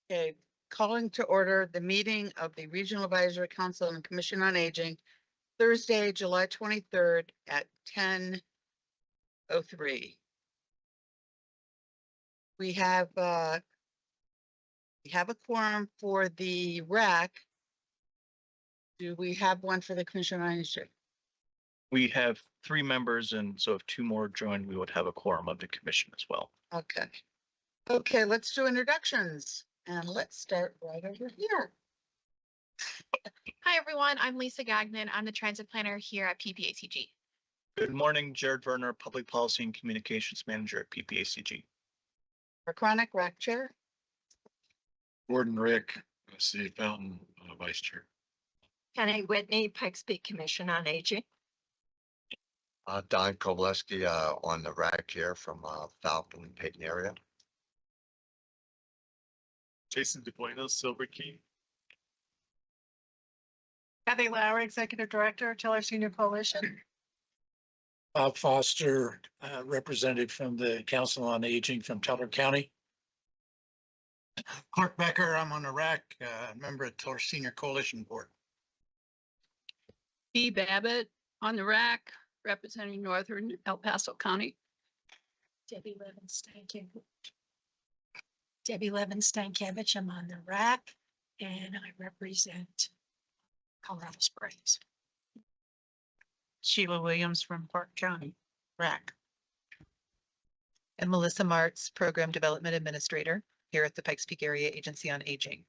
Okay, calling to order the meeting of the Regional Advisory Council and Commission on Aging, Thursday, July 23rd at 10:03. We have a quorum for the RAC. Do we have one for the Commission on Aging? We have 3 members, and so if 2 more join, we would have a quorum of the commission as well. Okay. Okay, let's do introductions and let's start right over here. Hi, everyone. I'm Lisa Gagnon. I'm the transit planner here at PPACG. Good morning, Jared Verner, Public Policy and Communications Manager at PPACG. Our chronic RAC chair. Gordon Rick, City Fountain, Vice Chair. Kenny Whitney, Pikes Peak Commission on Aging. Don Kowaleski on the rack here from Falcon and Peyton area. Jason DeBueno, Silver Key. Kathy Lauer, Executive Director, Teller Senior Coalition. Bob Foster, representative from the Council on Aging from Teller County. Clark Becker, I'm on the RAC, member of Teller Senior Coalition Board. B. Babbitt on the RAC, representing Northern El Paso County. Debbie Levinstein-Kevich, I'm on the RAC, and I represent Colorado Springs. Sheila Williams from Park County, RAC. And Melissa Martz, Program Development Administrator here at the Pikes Peak Area Agency on Aging.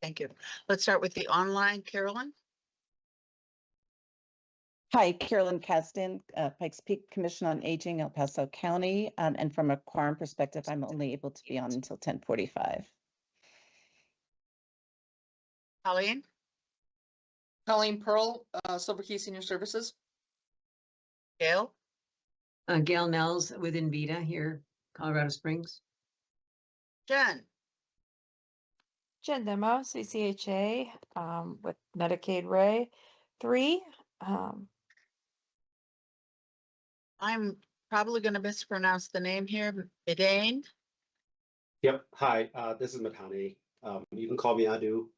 Thank you. Let's start with the online, Carolyn. Hi, Carolyn Kasdan, Pikes Peak Commission on Aging, El Paso County. And from a quorum perspective, I'm only able to be on until 10:45. Colleen. Colleen Pearl, Silver Key Senior Services. Gail. Gail Nels with Invita here, Colorado Springs. Jen. Jen Demo, CCHA, with Medicaid Ray 3. I'm probably going to mispronounce the name here. Midane. Yep. Hi, this is Matani. You can call me Adu.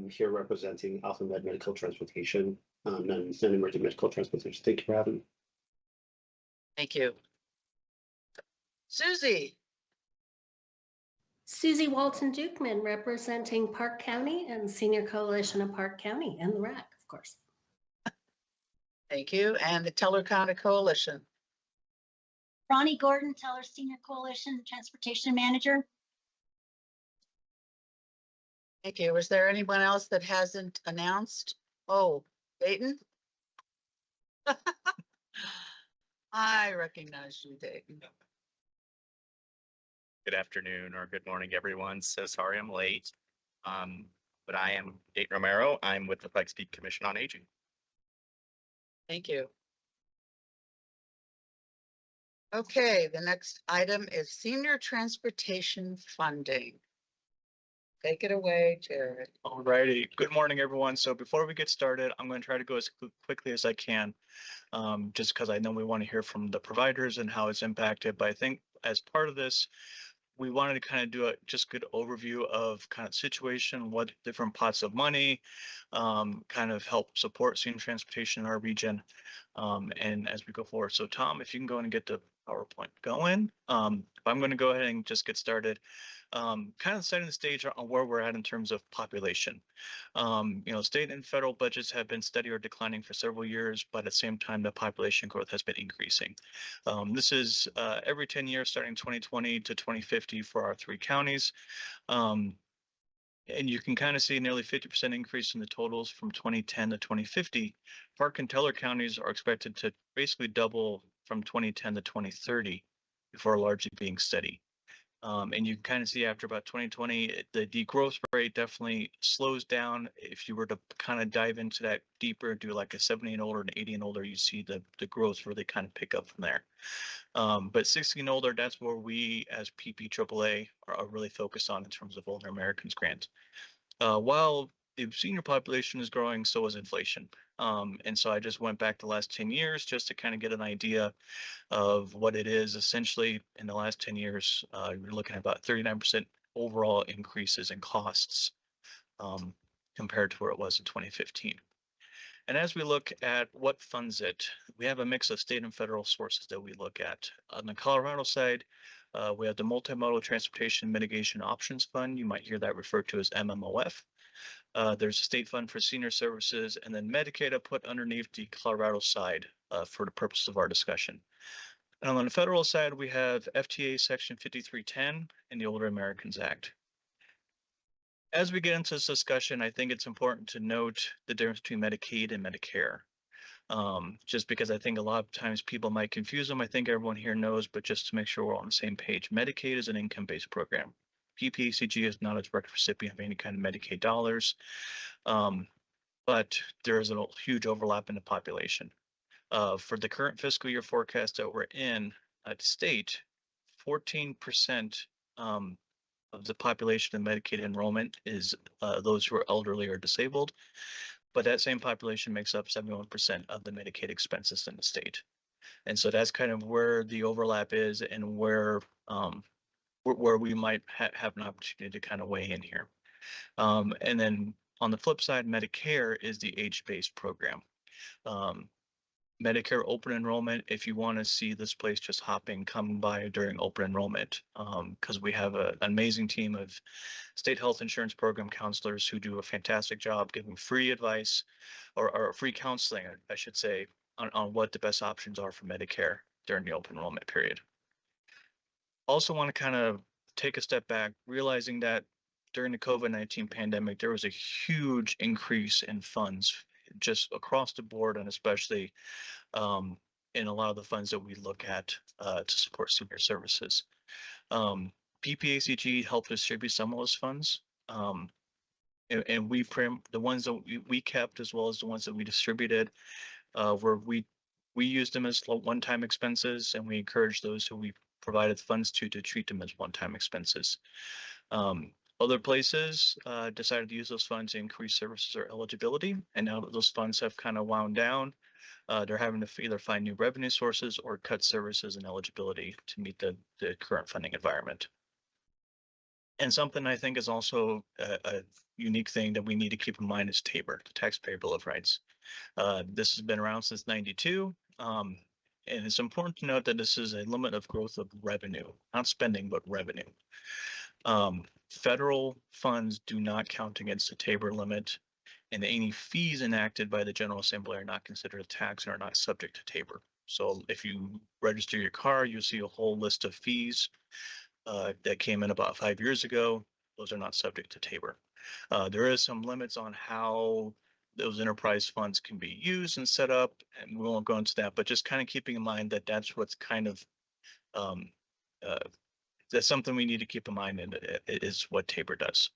Here representing Alpha Med Medical Transportation, non-emergent medical transportation. Thank you for having me. Thank you. Susie. Susie Walton-Dukeman, representing Park County and Senior Coalition of Park County and the RAC, of course. Thank you. And the Teller County Coalition. Ronnie Gordon, Teller Senior Coalition Transportation Manager. Thank you. Was there anyone else that hasn't announced? Oh, Dayton? I recognize you, Dayton. Good afternoon or good morning, everyone. So sorry I'm late. But I am Dayton Romero. I'm with the Pikes Peak Commission on Aging. Thank you. Okay, the next item is senior transportation funding. Take it away, Jared. All righty. Good morning, everyone. So before we get started, I'm going to try to go as quickly as I can, just because I know we want to hear from the providers and how it's impacted. But I think as part of this, we wanted to kind of do a just good overview of kind of situation, what different pots of money kind of help support senior transportation in our region, and as we go forward. So Tom, if you can go and get the PowerPoint going. I'm going to go ahead and just get started. Kind of setting the stage on where we're at in terms of population. State and federal budgets have been steady or declining for several years, but at the same time, the population growth has been increasing. This is every 10 years, starting 2020 to 2050 for our 3 counties. And you can kind of see nearly 50% increase in the totals from 2010 to 2050. Park and Teller counties are expected to basically double from 2010 to 2030 before largely being steady. And you can kind of see after about 2020, the degrowth rate definitely slows down. If you were to kind of dive into that deeper, do like a 70 and older and 80 and older, you see the growth really kind of pick up from there. But 60 and older, that's where we as PPAAA are really focused on in terms of Older Americans grant. While the senior population is growing, so is inflation. And so I just went back the last 10 years just to kind of get an idea of what it is. Essentially, in the last 10 years, you're looking at about 39% overall increases in costs compared to where it was in 2015. And as we look at what funds it, we have a mix of state and federal sources that we look at. On the Colorado side, we have the Multimodal Transportation Mitigation Options Fund. You might hear that referred to as MMOF. There's a state fund for senior services, and then Medicaid I put underneath the Colorado side for the purpose of our discussion. And on the federal side, we have FTA Section 5310 and the Older Americans Act. As we get into this discussion, I think it's important to note the difference between Medicaid and Medicare. Just because I think a lot of times people might confuse them. I think everyone here knows, but just to make sure we're all on the same page, Medicaid is an income-based program. PPACG is not a direct recipient of any kind of Medicaid dollars, but there is a huge overlap in the population. For the current fiscal year forecast that we're in at the state, 14% of the population of Medicaid enrollment is those who are elderly or disabled, but that same population makes up 71% of the Medicaid expenses in the state. And so that's kind of where the overlap is and where we might have an opportunity to kind of weigh in here. And then on the flip side, Medicare is the age-based program. Medicare open enrollment, if you want to see this place just hopping, come by during open enrollment, because we have an amazing team of state health insurance program counselors who do a fantastic job giving free advice or free counseling, I should say, on what the best options are for Medicare during the open enrollment period. Also want to kind of take a step back, realizing that during the COVID-19 pandemic, there was a huge increase in funds just across the board, and especially in a lot of the funds that we look at to support senior services. PPACG helped distribute some of those funds, and the ones that we kept as well as the ones that we distributed, where we used them as one-time expenses, and we encouraged those who we provided funds to treat them as one-time expenses. Other places decided to use those funds to increase services or eligibility, and now that those funds have kind of wound down, they're having to either find new revenue sources or cut services and eligibility to meet the current funding environment. And something I think is also a unique thing that we need to keep in mind is TABOR, the Taxpayer Bill of Rights. This has been around since '92. And it's important to note that this is a limit of growth of revenue, not spending, but revenue. Federal funds do not count against the TABOR limit, and any fees enacted by the General Assembly are not considered a tax and are not subject to TABOR. So if you register your car, you'll see a whole list of fees that came in about 5 years ago. Those are not subject to TABOR. There is some limits on how those enterprise funds can be used and set up, and we won't go into that, but just kind of keeping in mind that that's what's kind of that's something we need to keep in mind, and it is what TABOR does.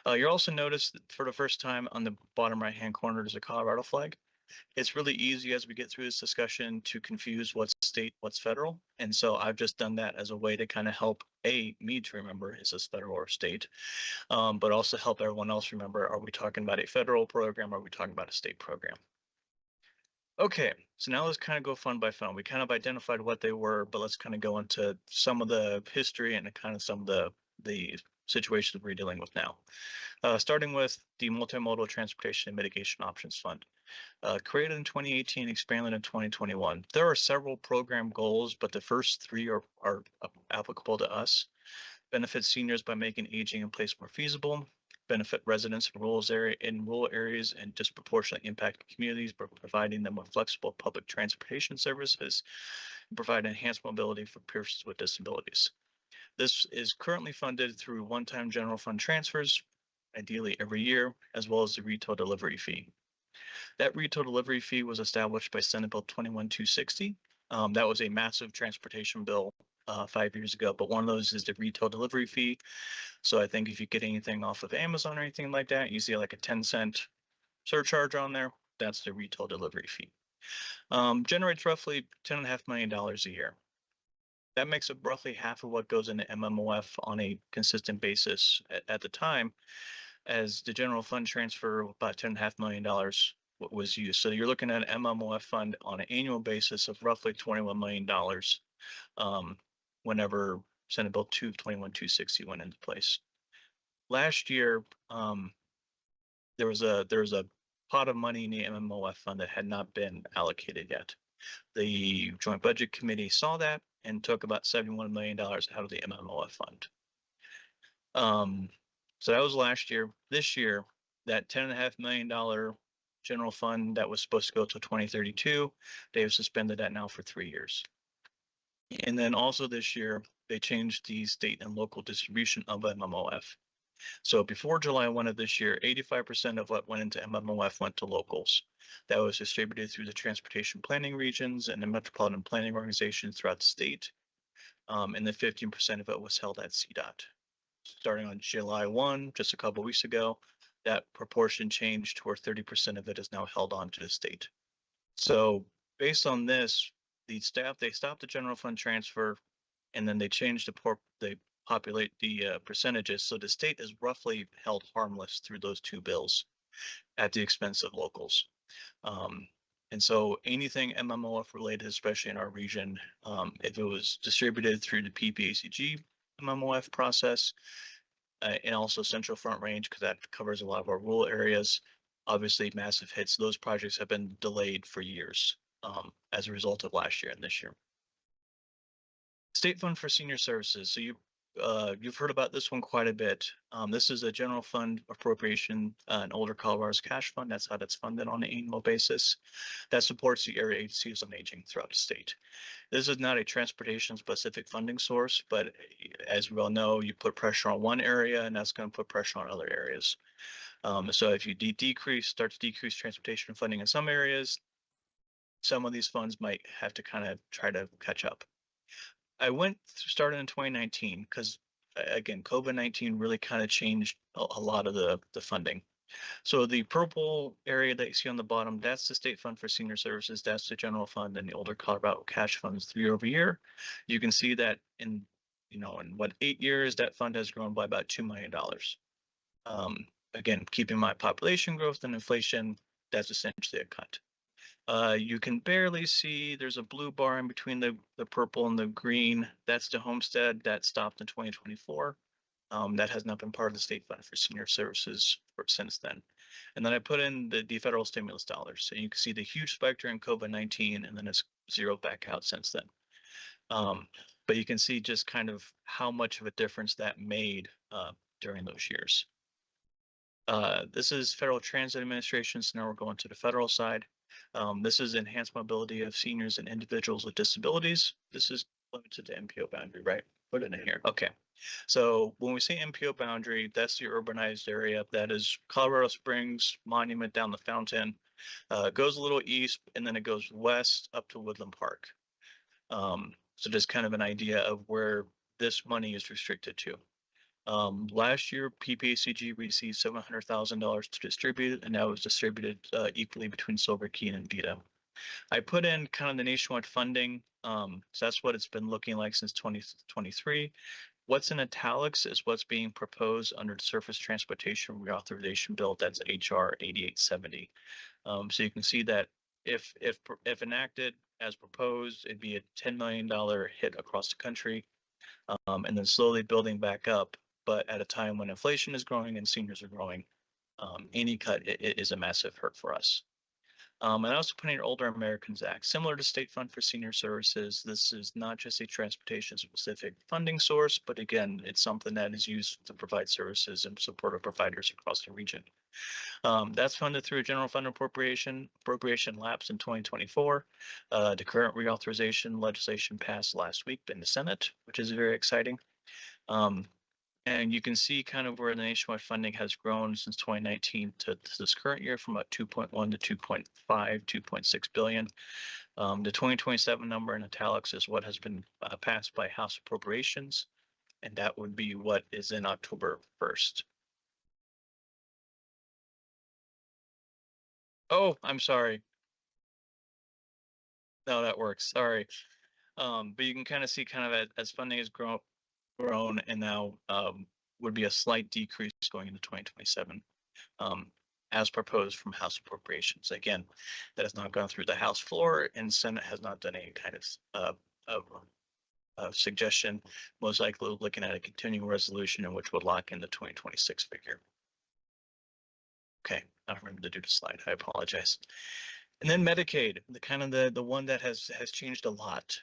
You'll also notice that for the first time on the bottom right-hand corner, there's a Colorado flag. It's really easy as we get through this discussion to confuse what's state, what's federal. And so I've just done that as a way to kind of help me to remember, is this federal or state, but also help everyone else remember, are we talking about a federal program? Or are we talking about a state program? Okay, so now let's kind of go fund by fund. We kind of identified what they were, but let's kind of go into some of the history and kind of some of the situations we're dealing with now. Starting with the Multimodal Transportation and Mitigation Options Fund. Created in 2018, expanded in 2021. There are several program goals, but the first three are applicable to us. Benefit seniors by making aging in place more feasible. Benefit residents in rural areas and disproportionately impacted communities by providing them with flexible public transportation services and provide enhanced mobility for persons with disabilities. This is currently funded through one-time general fund transfers, ideally every year, as well as the retail delivery fee. That retail delivery fee was established by Senate Bill 21260. That was a massive transportation bill 5 years ago, but one of those is the retail delivery fee. So I think if you get anything off of Amazon or anything like that, you see like a 10-cent surcharge on there. That's the retail delivery fee. Generates roughly $10.5 million a year. That makes up roughly half of what goes into MMOF on a consistent basis at the time, as the general fund transfer of about $10.5 million what was used. So you're looking at an MMOF fund on an annual basis of roughly $21 million. Whenever Senate Bill 260 went into place. Last year, there was a pot of money in the MMOF fund that had not been allocated yet. The Joint Budget Committee saw that and took about $71 million out of the MMOF fund. So that was last year. This year, that $10.5 million general fund that was supposed to go till 2032, they've suspended that now for 3 years. And then also this year, they changed the state and local distribution of MMOF. So before July 1 of this year, 85% of what went into MMOF went to locals. That was distributed through the transportation planning regions and the metropolitan planning organizations throughout the state. And then 15% of it was held at CDOT. Starting on July 1, just a couple of weeks ago, that proportion changed to where 30% of it is now held on to the state. So based on this, they stopped the general fund transfer, and then they changed they populate the percentages. So the state is roughly held harmless through those two bills at the expense of locals. And so anything MMOF related, especially in our region, if it was distributed through the PPACG MMOF process, and also Central Front Range, because that covers a lot of our rural areas, obviously massive hits. Those projects have been delayed for years as a result of last year and this year. State Fund for Senior Services. So you've heard about this one quite a bit. This is a general fund appropriation, an older Colorado's cash fund. That's how that's funded on an annual basis. That supports the area agencies on aging throughout the state. This is not a transportation specific funding source, but as we all know, you put pressure on one area and that's going to put pressure on other areas. So if you start to decrease transportation funding in some areas, some of these funds might have to kind of try to catch up. I started in 2019 because again, COVID-19 really kind of changed a lot of the funding. So the purple area that you see on the bottom, that's the State Fund for Senior Services. That's the general fund and the older Colorado cash funds year over year. You can see that in 8 years, that fund has grown by about $2 million. Again, keeping my population growth and inflation, that's essentially a cut. You can barely see there's a blue bar in between the purple and the green. That's the homestead that stopped in 2024. That has not been part of the State Fund for Senior Services since then. And then I put in the federal stimulus dollars. So you can see the huge spike during COVID-19 and then it's zeroed back out since then. But you can see just kind of how much of a difference that made during those years. This is Federal Transit Administration, so now we're going to the federal side. This is enhanced mobility of seniors and individuals with disabilities. This is limited to MPO boundary, right? Put it in here. Okay. So when we say MPO boundary, that's the urbanized area. That is Colorado Springs, Monument down the Fountain. It goes a little east and then it goes west up to Woodland Park. So just kind of an idea of where this money is restricted to. Last year, PPACG received $700,000 to distribute, and that was distributed equally between Silver Key and Vita. I put in kind of the nationwide funding. So that's what it's been looking like since 2023. What's in italics is what's being proposed under the Surface Transportation Reauthorization Bill. That's HR 8870. So you can see that if enacted as proposed, it'd be a $10 million hit across the country, and then slowly building back up. But at a time when inflation is growing and seniors are growing, any cut is a massive hurt for us. And I also put in Older Americans Act, similar to State Fund for Senior Services. This is not just a transportation specific funding source, but again, it's something that is used to provide services and support of providers across the region. That's funded through a general fund appropriation. Appropriation lapsed in 2024. The current reauthorization legislation passed last week in the Senate, which is very exciting. And you can see kind of where the nationwide funding has grown since 2019 to this current year from about 2.1 to 2.5, 2.6 billion. The 2027 number in italics is what has been passed by House Appropriations, and that would be what is in October 1st. Oh, I'm sorry. No, that works. Sorry. But you can kind of see kind of as funding has grown and now would be a slight decrease going into 2027. as proposed from House Appropriations. Again, that has not gone through the House floor, and Senate has not done any kind of suggestion. Most likely looking at a continuing resolution in which would lock in the 2026 figure. Okay, I don't remember to do the slide. I apologize. And then Medicaid, the one that has changed a lot.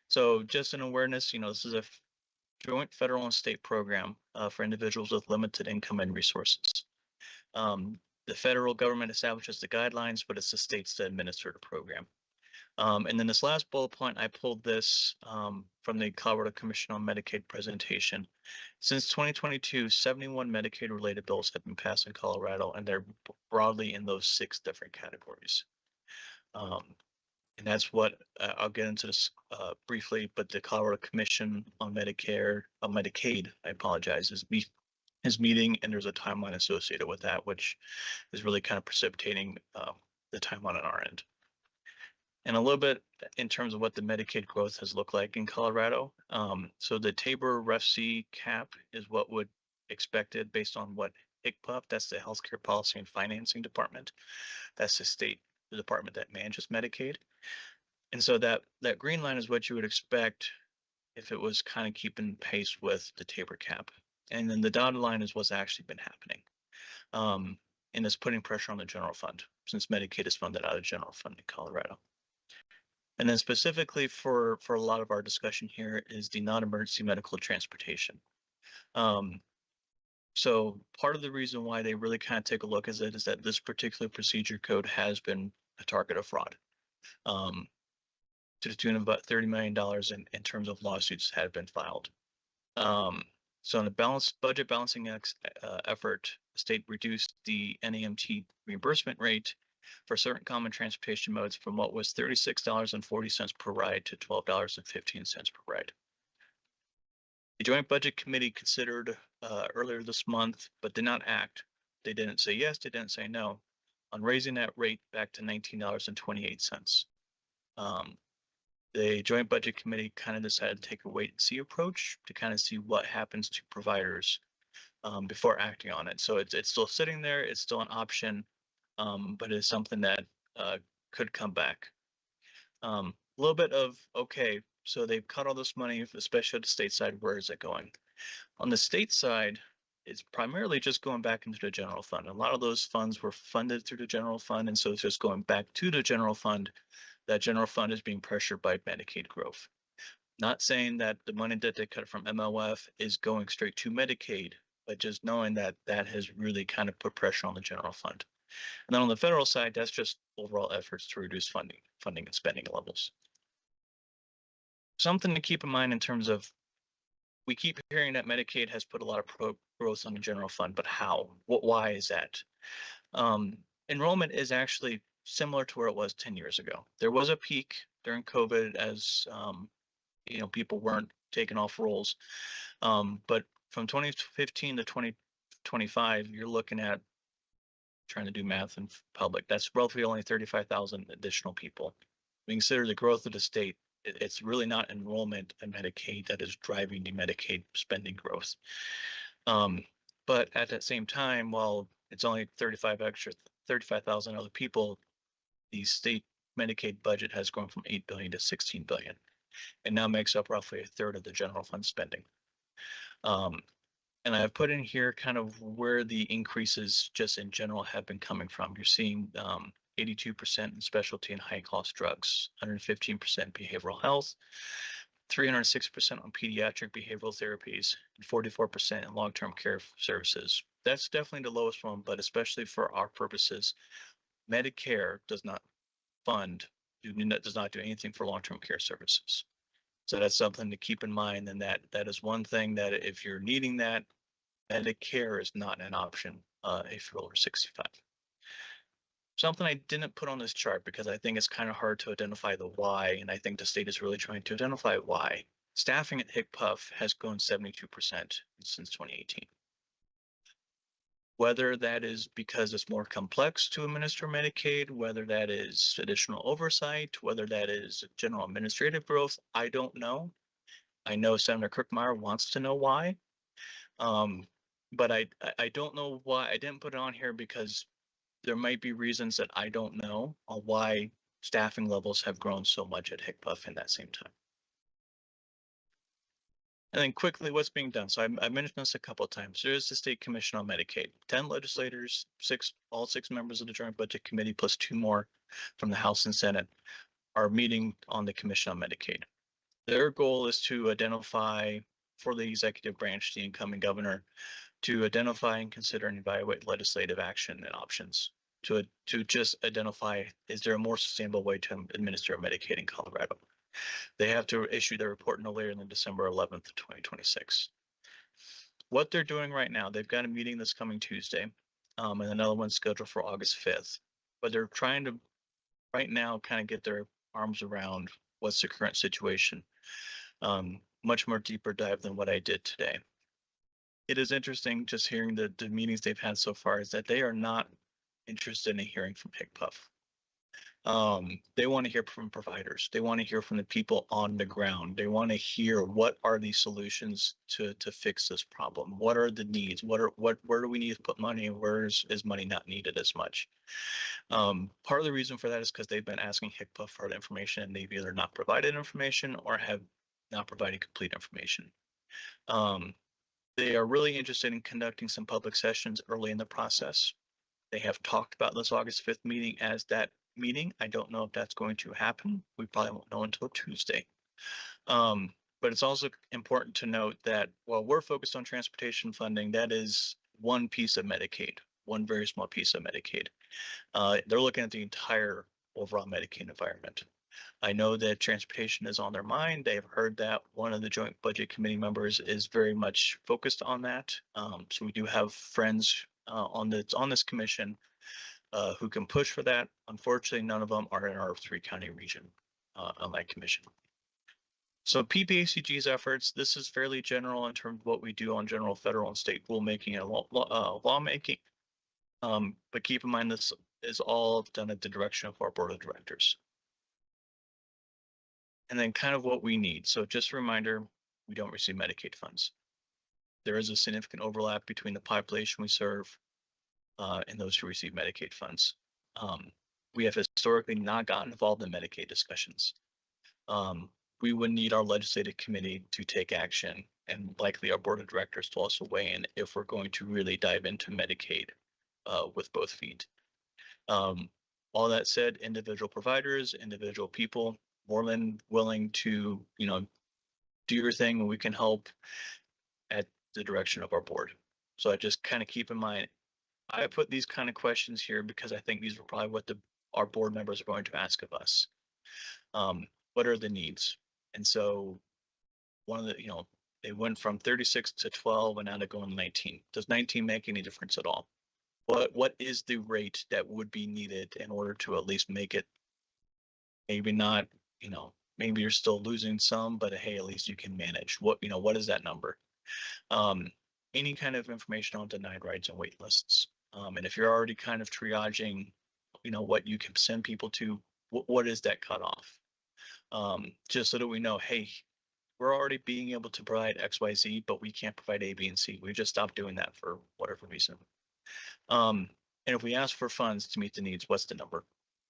So just an awareness, this is a joint federal and state program for individuals with limited income and resources. The federal government establishes the guidelines, but it's the states that administer the program. And then this last bullet point, I pulled this from the Colorado Commission on Medicaid presentation. Since 2022, 71 Medicaid-related bills have been passed in Colorado, and they're broadly in those 6 different categories. And that's what I'll get into this briefly, but the Colorado Commission on Medicaid, I apologize, is meeting, and there's a timeline associated with that, which is really kind of precipitating the timeline on our end. And a little bit in terms of what the Medicaid growth has looked like in Colorado. So the Tabor REF-C cap is what would expected based on what HCPF, that's the Healthcare Policy and Financing Department. That's the department that manages Medicaid. And so that green line is what you would expect if it was kind of keeping pace with the Tabor cap. And then the dotted line is what's actually been happening. And it's putting pressure on the general fund, since Medicaid is funded out of general fund in Colorado. And then specifically for a lot of our discussion here is the non-emergency medical transportation. So part of the reason why they really kind of take a look at it is that this particular procedure code has been a target of fraud. To the tune of about $30 million in terms of lawsuits had been filed. So in a budget balancing effort, the state reduced the NEMT reimbursement rate for certain common transportation modes from what was $36.40 per ride to $12.15 per ride. The Joint Budget Committee considered earlier this month, but did not act. They didn't say yes, they didn't say no, on raising that rate back to $19.28. The Joint Budget Committee kind of decided to take a wait and see approach to kind of see what happens to providers before acting on it. So it's still sitting there, it's still an option, but it's something that could come back. A little bit of, okay, so they've cut all this money, especially at the state side, where is it going? On the state side, it's primarily just going back into the general fund. A lot of those funds were funded through the general fund, and so it's just going back to the general fund. That general fund is being pressured by Medicaid growth. Not saying that the money that they cut from MLF is going straight to Medicaid, but just knowing that that has really kind of put pressure on the general fund. And then on the federal side, that's just overall efforts to reduce funding and spending levels. Something to keep in mind in terms of, we keep hearing that Medicaid has put a lot of growth on the general fund, but how? Why is that? Enrollment is actually similar to where it was 10 years ago. There was a peak during COVID as people weren't taking off rolls. But from 2015 to 2025, you're looking at, trying to do math in public, that's roughly only 35,000 additional people. We consider the growth of the state, it's really not enrollment in Medicaid that is driving the Medicaid spending growth. But at that same time, while it's only 35,000 other people, the state Medicaid budget has grown from 8 billion to 16 billion, and now makes up roughly a third of the general fund spending. And I've put in here kind of where the increases just in general have been coming from. You're seeing 82% in specialty and high cost drugs, 115% behavioral health, 306% on pediatric behavioral therapies, and 44% in long-term care services. That's definitely the lowest one, but especially for our purposes, Medicare does not does not do anything for long-term care services. So that's something to keep in mind, and that is one thing that if you're needing that, Medicare is not an option if you're over 65. Something I didn't put on this chart because I think it's kind of hard to identify the why, and I think the state is really trying to identify why. Staffing at HCPF has grown 72% since 2018. Whether that is because it's more complex to administer Medicaid, whether that is additional oversight, whether that is general administrative growth, I don't know. I know Senator Kirkmeyer wants to know why. But I don't know why I didn't put it on here, because there might be reasons that I don't know on why staffing levels have grown so much at HICPUF in that same time. And then quickly, what's being done? So I mentioned this a couple of times. There is the State Commission on Medicaid. 10 legislators, all six members of the Joint Budget Committee, plus 2 more from the House and Senate, are meeting on the Commission on Medicaid. Their goal is to identify, for the executive branch, the incoming governor, to identify and consider and evaluate legislative action and options to just identify, is there a more sustainable way to administer Medicaid in Colorado? They have to issue their report no later than December 11th, 2026. What they're doing right now, they've got a meeting this coming Tuesday, and another one scheduled for August 5th. But they're trying to right now kind of get their arms around what's the current situation. Much more deeper dive than what I did today. It is interesting just hearing the meetings they've had so far, is that they are not interested in hearing from HICPUF. They want to hear from providers. They want to hear from the people on the ground. They want to hear, what are the solutions to fix this problem? What are the needs? Where do we need to put money? Where is money not needed as much? Part of the reason for that is because they've been asking HICPUF for the information, and they've either not provided information or have not provided complete information. They are really interested in conducting some public sessions early in the process. They have talked about this August 5th meeting as that meeting. I don't know if that's going to happen. We probably won't know until Tuesday. But it's also important to note that while we're focused on transportation funding, that is one piece of Medicaid, one very small piece of Medicaid. They're looking at the entire overall Medicaid environment. I know that transportation is on their mind. They've heard that one of the Joint Budget Committee members is very much focused on that. So we do have friends on this commission who can push for that. Unfortunately, none of them are in our 3-county region on that commission. So PPACG's efforts, this is fairly general in terms of what we do on general federal and state rulemaking and lawmaking. But keep in mind, this is all done at the direction of our board of directors. And then kind of what we need. So just a reminder, we don't receive Medicaid funds. There is a significant overlap between the population we serve and those who receive Medicaid funds. We have historically not gotten involved in Medicaid discussions. We would need our legislative committee to take action, and likely our board of directors to also weigh in if we're going to really dive into Medicaid with both feet. All that said, individual providers, individual people, more than willing to, do your thing, and we can help at the direction of our board. So I just kind of keep in mind, I put these kind of questions here because I think these are probably what our board members are going to ask of us. What are the needs? And so one of the, they went from 36 to 12 and now they're going to 19. Does 19 make any difference at all? What is the rate that would be needed in order to at least make it, maybe not, maybe you're still losing some, but hey, at least you can manage. What is that number? Any kind of information on denied rights and wait lists. And if you're already kind of triaging, what you can send people to, what is that cutoff? Just so that we know, hey, we're already being able to provide XYZ, but we can't provide A, B, and C. We just stopped doing that for whatever reason. And if we ask for funds to meet the needs, what's the number?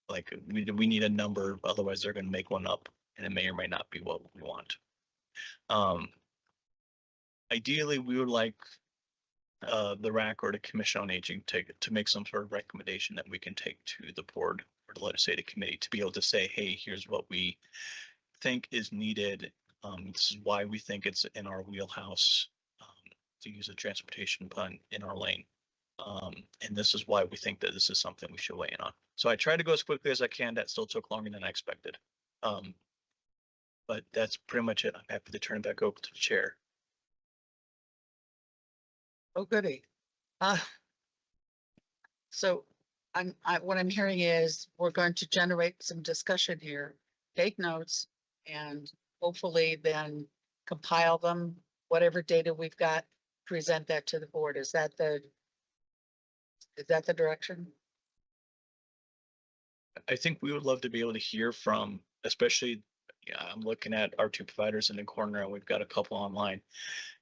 Like we need a number, otherwise they're going to make one up, and it may or may not be what we want. Ideally, we would like the RAC or the Commission on Aging to make some sort of recommendation that we can take to the board or the legislative committee to be able to say, hey, here's what we think is needed. This is why we think it's in our wheelhouse, to use a transportation pun, in our lane. And this is why we think that this is something we should weigh in on. So I tried to go as quickly as I can. That still took longer than I expected. But that's pretty much it. I'm happy to turn it back over to the chair. Oh, goody. So what I'm hearing is we're going to generate some discussion here, take notes, and hopefully then compile them, whatever data we've got, present that to the board. Is that the direction? I think we would love to be able to hear from, especially yeah, I'm looking at our two providers in the corner and we've got a couple online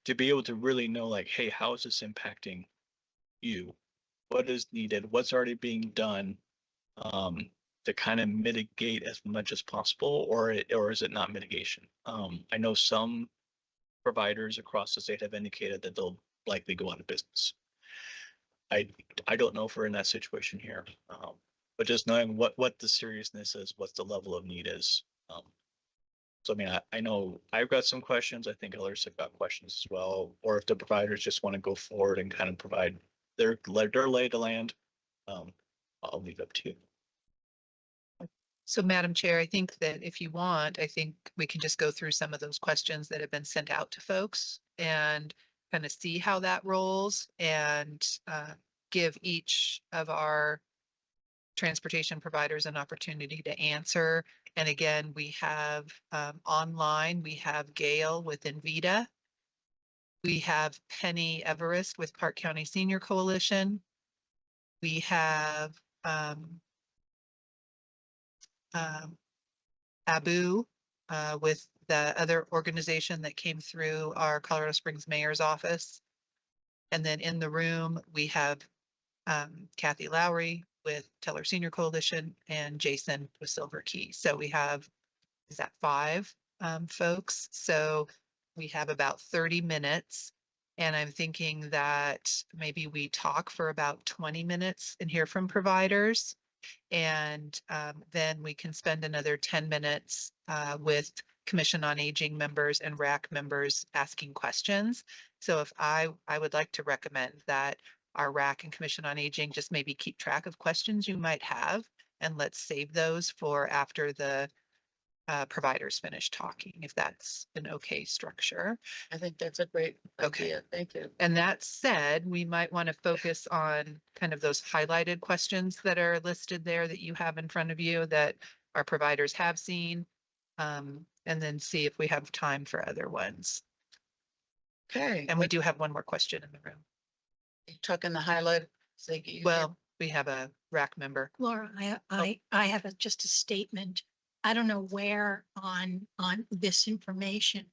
to be able to really know like, hey, how is this impacting you? What is needed? What's already being done? To kind of mitigate as much as possible, or is it not mitigation? I know some providers across the state have indicated that they'll likely go out of business. I don't know if we're in that situation here, but just knowing what the seriousness is, what the level of need is. So I mean, I know I've got some questions. I think others have got questions as well. Or if the providers just want to go forward and kind of provide their lay of the land, I'll leave it up to you. So Madam Chair, I think that if you want, I think we can just go through some of those questions that have been sent out to folks and kind of see how that rolls and give each of our transportation providers an opportunity to answer. And again, we have online, we have Gail with Invita. We have Penny Everest with Park County Senior Coalition. We have Abu with the other organization that came through our Colorado Springs mayor's office. And then in the room, we have Kathy Lowry with Teller Senior Coalition and Jason with Silver Key. So we have, is that 5 folks? So we have about 30 minutes. And I'm thinking that maybe we talk for about 20 minutes and hear from providers. And then we can spend another 10 minutes with Commission on Aging members and RAC members asking questions. So if I would like to recommend that our RAC and Commission on Aging just maybe keep track of questions you might have, and let's save those for after the providers finish talking, if that's an okay structure. I think that's a great Okay. idea. Thank you. And that said, we might want to focus on kind of those highlighted questions that are listed there that you have in front of you that our providers have seen, and then see if we have time for other ones. Okay. And we do have one more question in the room. Talking the highlight. Well, we have a RAC member. Laura, I have just a statement. I don't know where on this information,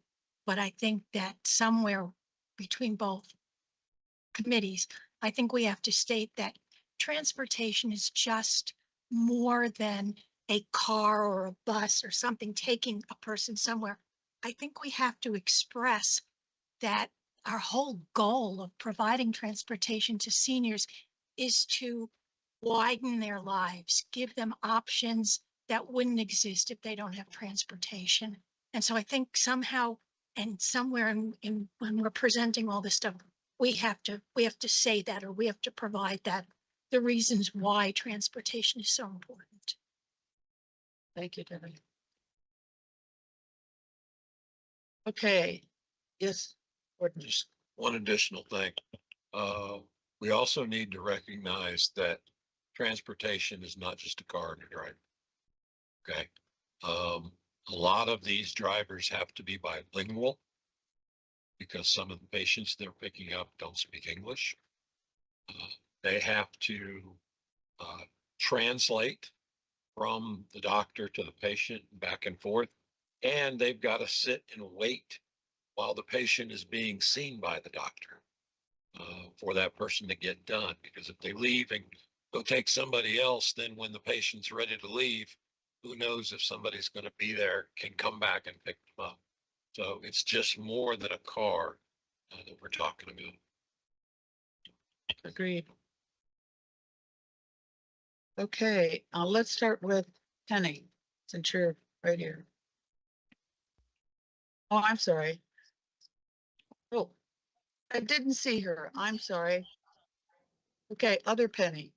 but I think that somewhere between both committees, I think we have to state that transportation is just more than a car or a bus or something taking a person somewhere. I think we have to express that our whole goal of providing transportation to seniors is to widen their lives, give them options that wouldn't exist if they don't have transportation. And so I think somehow and somewhere in when we're presenting all this stuff, we have to say that, or we have to provide that, the reasons why transportation is so important. Thank you, Debbie. Okay. Yes. Just one additional thing. We also need to recognize that transportation is not just a car and a driver. Okay. A lot of these drivers have to be bilingual because some of the patients they're picking up don't speak English. They have to translate from the doctor to the patient back and forth, and they've got to sit and wait while the patient is being seen by the doctor for that person to get done. Because if they leave and go take somebody else, then when the patient's ready to leave, who knows if somebody's going to be there, can come back and pick them up. So it's just more than a car that we're talking about. Agreed. Okay, let's start with Penny, since you're right here. Oh, I'm sorry. Oh, I didn't see her. I'm sorry. Okay, other Penny.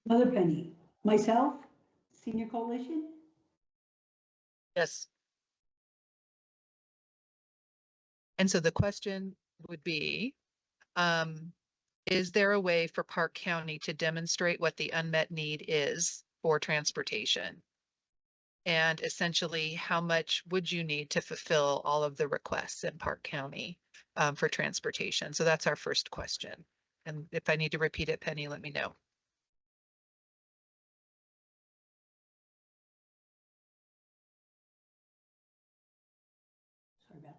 Other Penny, myself, Senior Coalition. Yes. And so the question would be, is there a way for Park County to demonstrate what the unmet need is for transportation? And essentially, how much would you need to fulfill all of the requests in Park County for transportation? So that's our first question. And if I need to repeat it, Penny, let me know.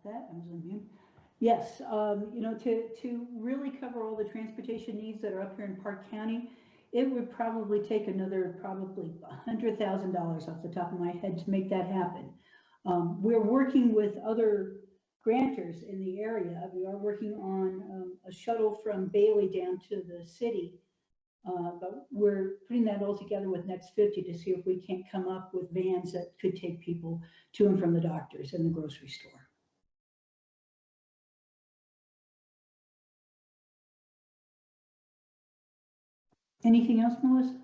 that. I was on mute. Yes, you know, to really cover all the transportation needs that are up here in Park County, it would probably take another probably $100,000 off the top of my head to make that happen. We're working with other grantors in the area. We are working on a shuttle from Bailey down to the city. But we're putting that all together with Next 50 to see if we can't come up with vans that could take people to and from the doctors and the grocery store. Anything else, Melissa?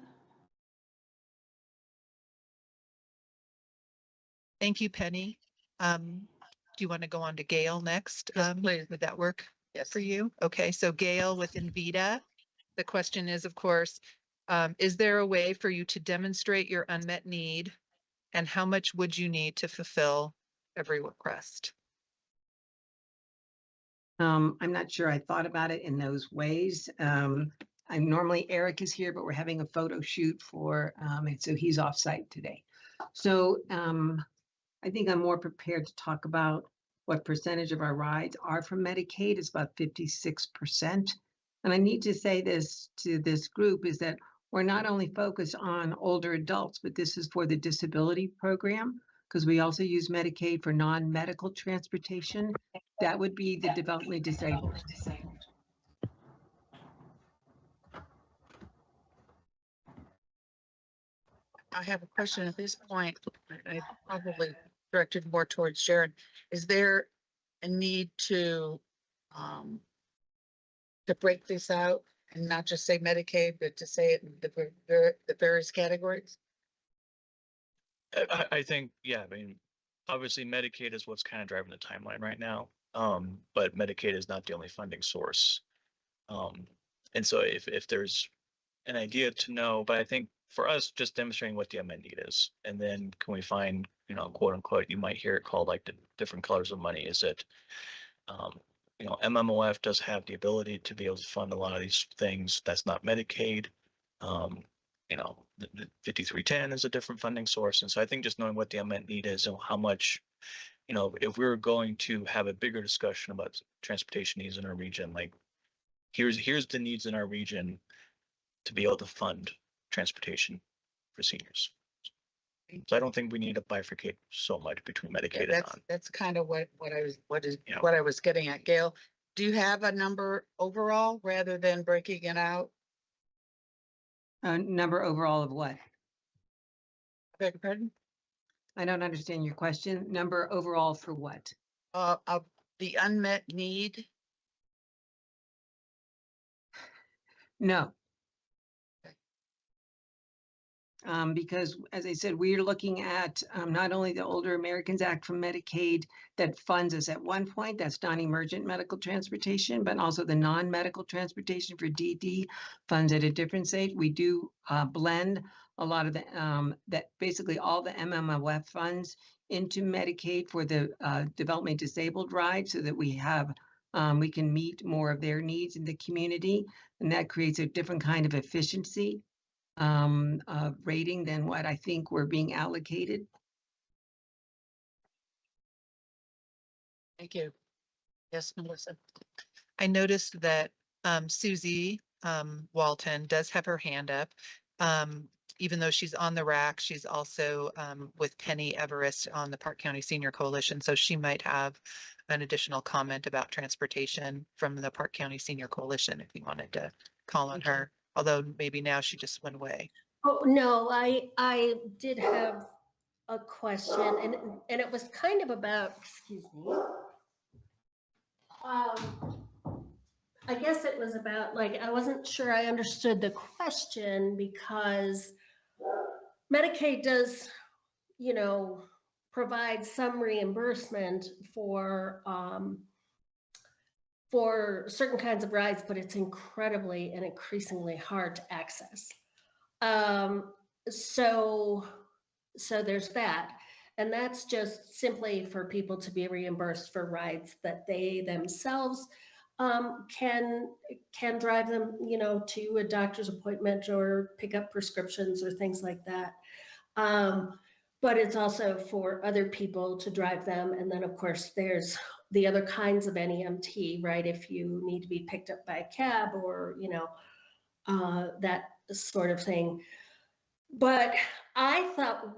Thank you, Penny. Do you want to go on to Gail next? Please. Would that work Yes. for you? Okay, so Gail with Invita. The question is, of course, is there a way for you to demonstrate your unmet need? And how much would you need to fulfill every request? I'm not sure I thought about it in those ways. I'm normally Eric is here, but we're having a photo shoot for, and so he's off site today. So I think I'm more prepared to talk about what percentage of our rides are from Medicaid. It's about 56%. And I need to say this to this group is that we're not only focused on older adults, but this is for the disability program, because we also use Medicaid for non-medical transportation. That would be the developmentally disabled. I have a question at this point. I probably directed more towards Sharon. Is there a need to break this out and not just say Medicaid, but to say it in the various categories? I think, yeah, I mean, obviously Medicaid is what's kind of driving the timeline right now. But Medicaid is not the only funding source. And so if there's an idea to know, but I think for us, just demonstrating what the unmet need is, and then can we find, you know, quote unquote, you might hear it called like the different colors of money. Is it, you know, MMOF does have the ability to be able to fund a lot of these things. That's not Medicaid. You know, the 5310 is a different funding source. And so I think just knowing what the unmet need is and how much, you know, if we're going to have a bigger discussion about transportation needs in our region, like here's the needs in our region to be able to fund transportation for seniors. So I don't think we need to bifurcate so much between Medicaid and non. That's kind of what Yeah. I was getting at. Gail, do you have a number overall rather than breaking it out? Number overall of what? Beg your pardon? I don't understand your question. Number overall for what? Of the unmet need? No. Because as I said, we are looking at not only the Older Americans Act from Medicaid that funds us at one point, that's non-emergent medical transportation, but also the non-medical transportation for DD funds at a different stage. We do blend a lot of the, that basically all the MMOF funds into Medicaid for the developmentally disabled ride so that we have, we can meet more of their needs in the community. And that creates a different kind of efficiency rating than what I think we're being allocated. Thank you. Yes, Melissa. I noticed that Susie Walton does have her hand up. Even though she's on the rack, she's also with Penny Everest on the Park County Senior Coalition. So she might have an additional comment about transportation from the Park County Senior Coalition if you wanted to call on her. Although maybe now she just went away. Oh, no, I did have a question and it was kind of about, excuse me. I guess it was about like, I wasn't sure I understood the question because Medicaid does, you know, provide some reimbursement for certain kinds of rides, but it's incredibly and increasingly hard to access. So there's that. And that's just simply for people to be reimbursed for rides that they themselves can drive them, you know, to a doctor's appointment or pick up prescriptions or things like that. But it's also for other people to drive them. And then of course there's the other kinds of NEMT, right? If you need to be picked up by a cab or, you know, that sort of thing. But I thought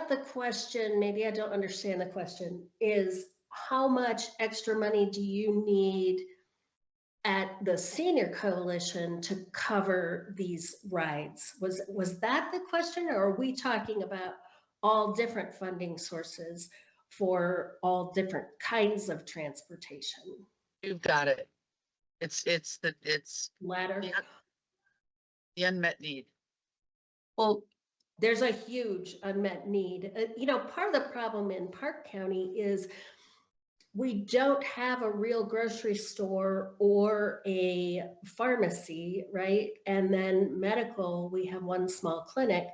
the question, maybe I don't understand the question, is how much extra money do you need at the senior coalition to cover these rides? Was that the question, or are we talking about all different funding sources for all different kinds of transportation? You've got it. It's Latter. the unmet need. Well, there's a huge unmet need. You know, part of the problem in Park County is we don't have a real grocery store or a pharmacy, right? And then medical, we have one small clinic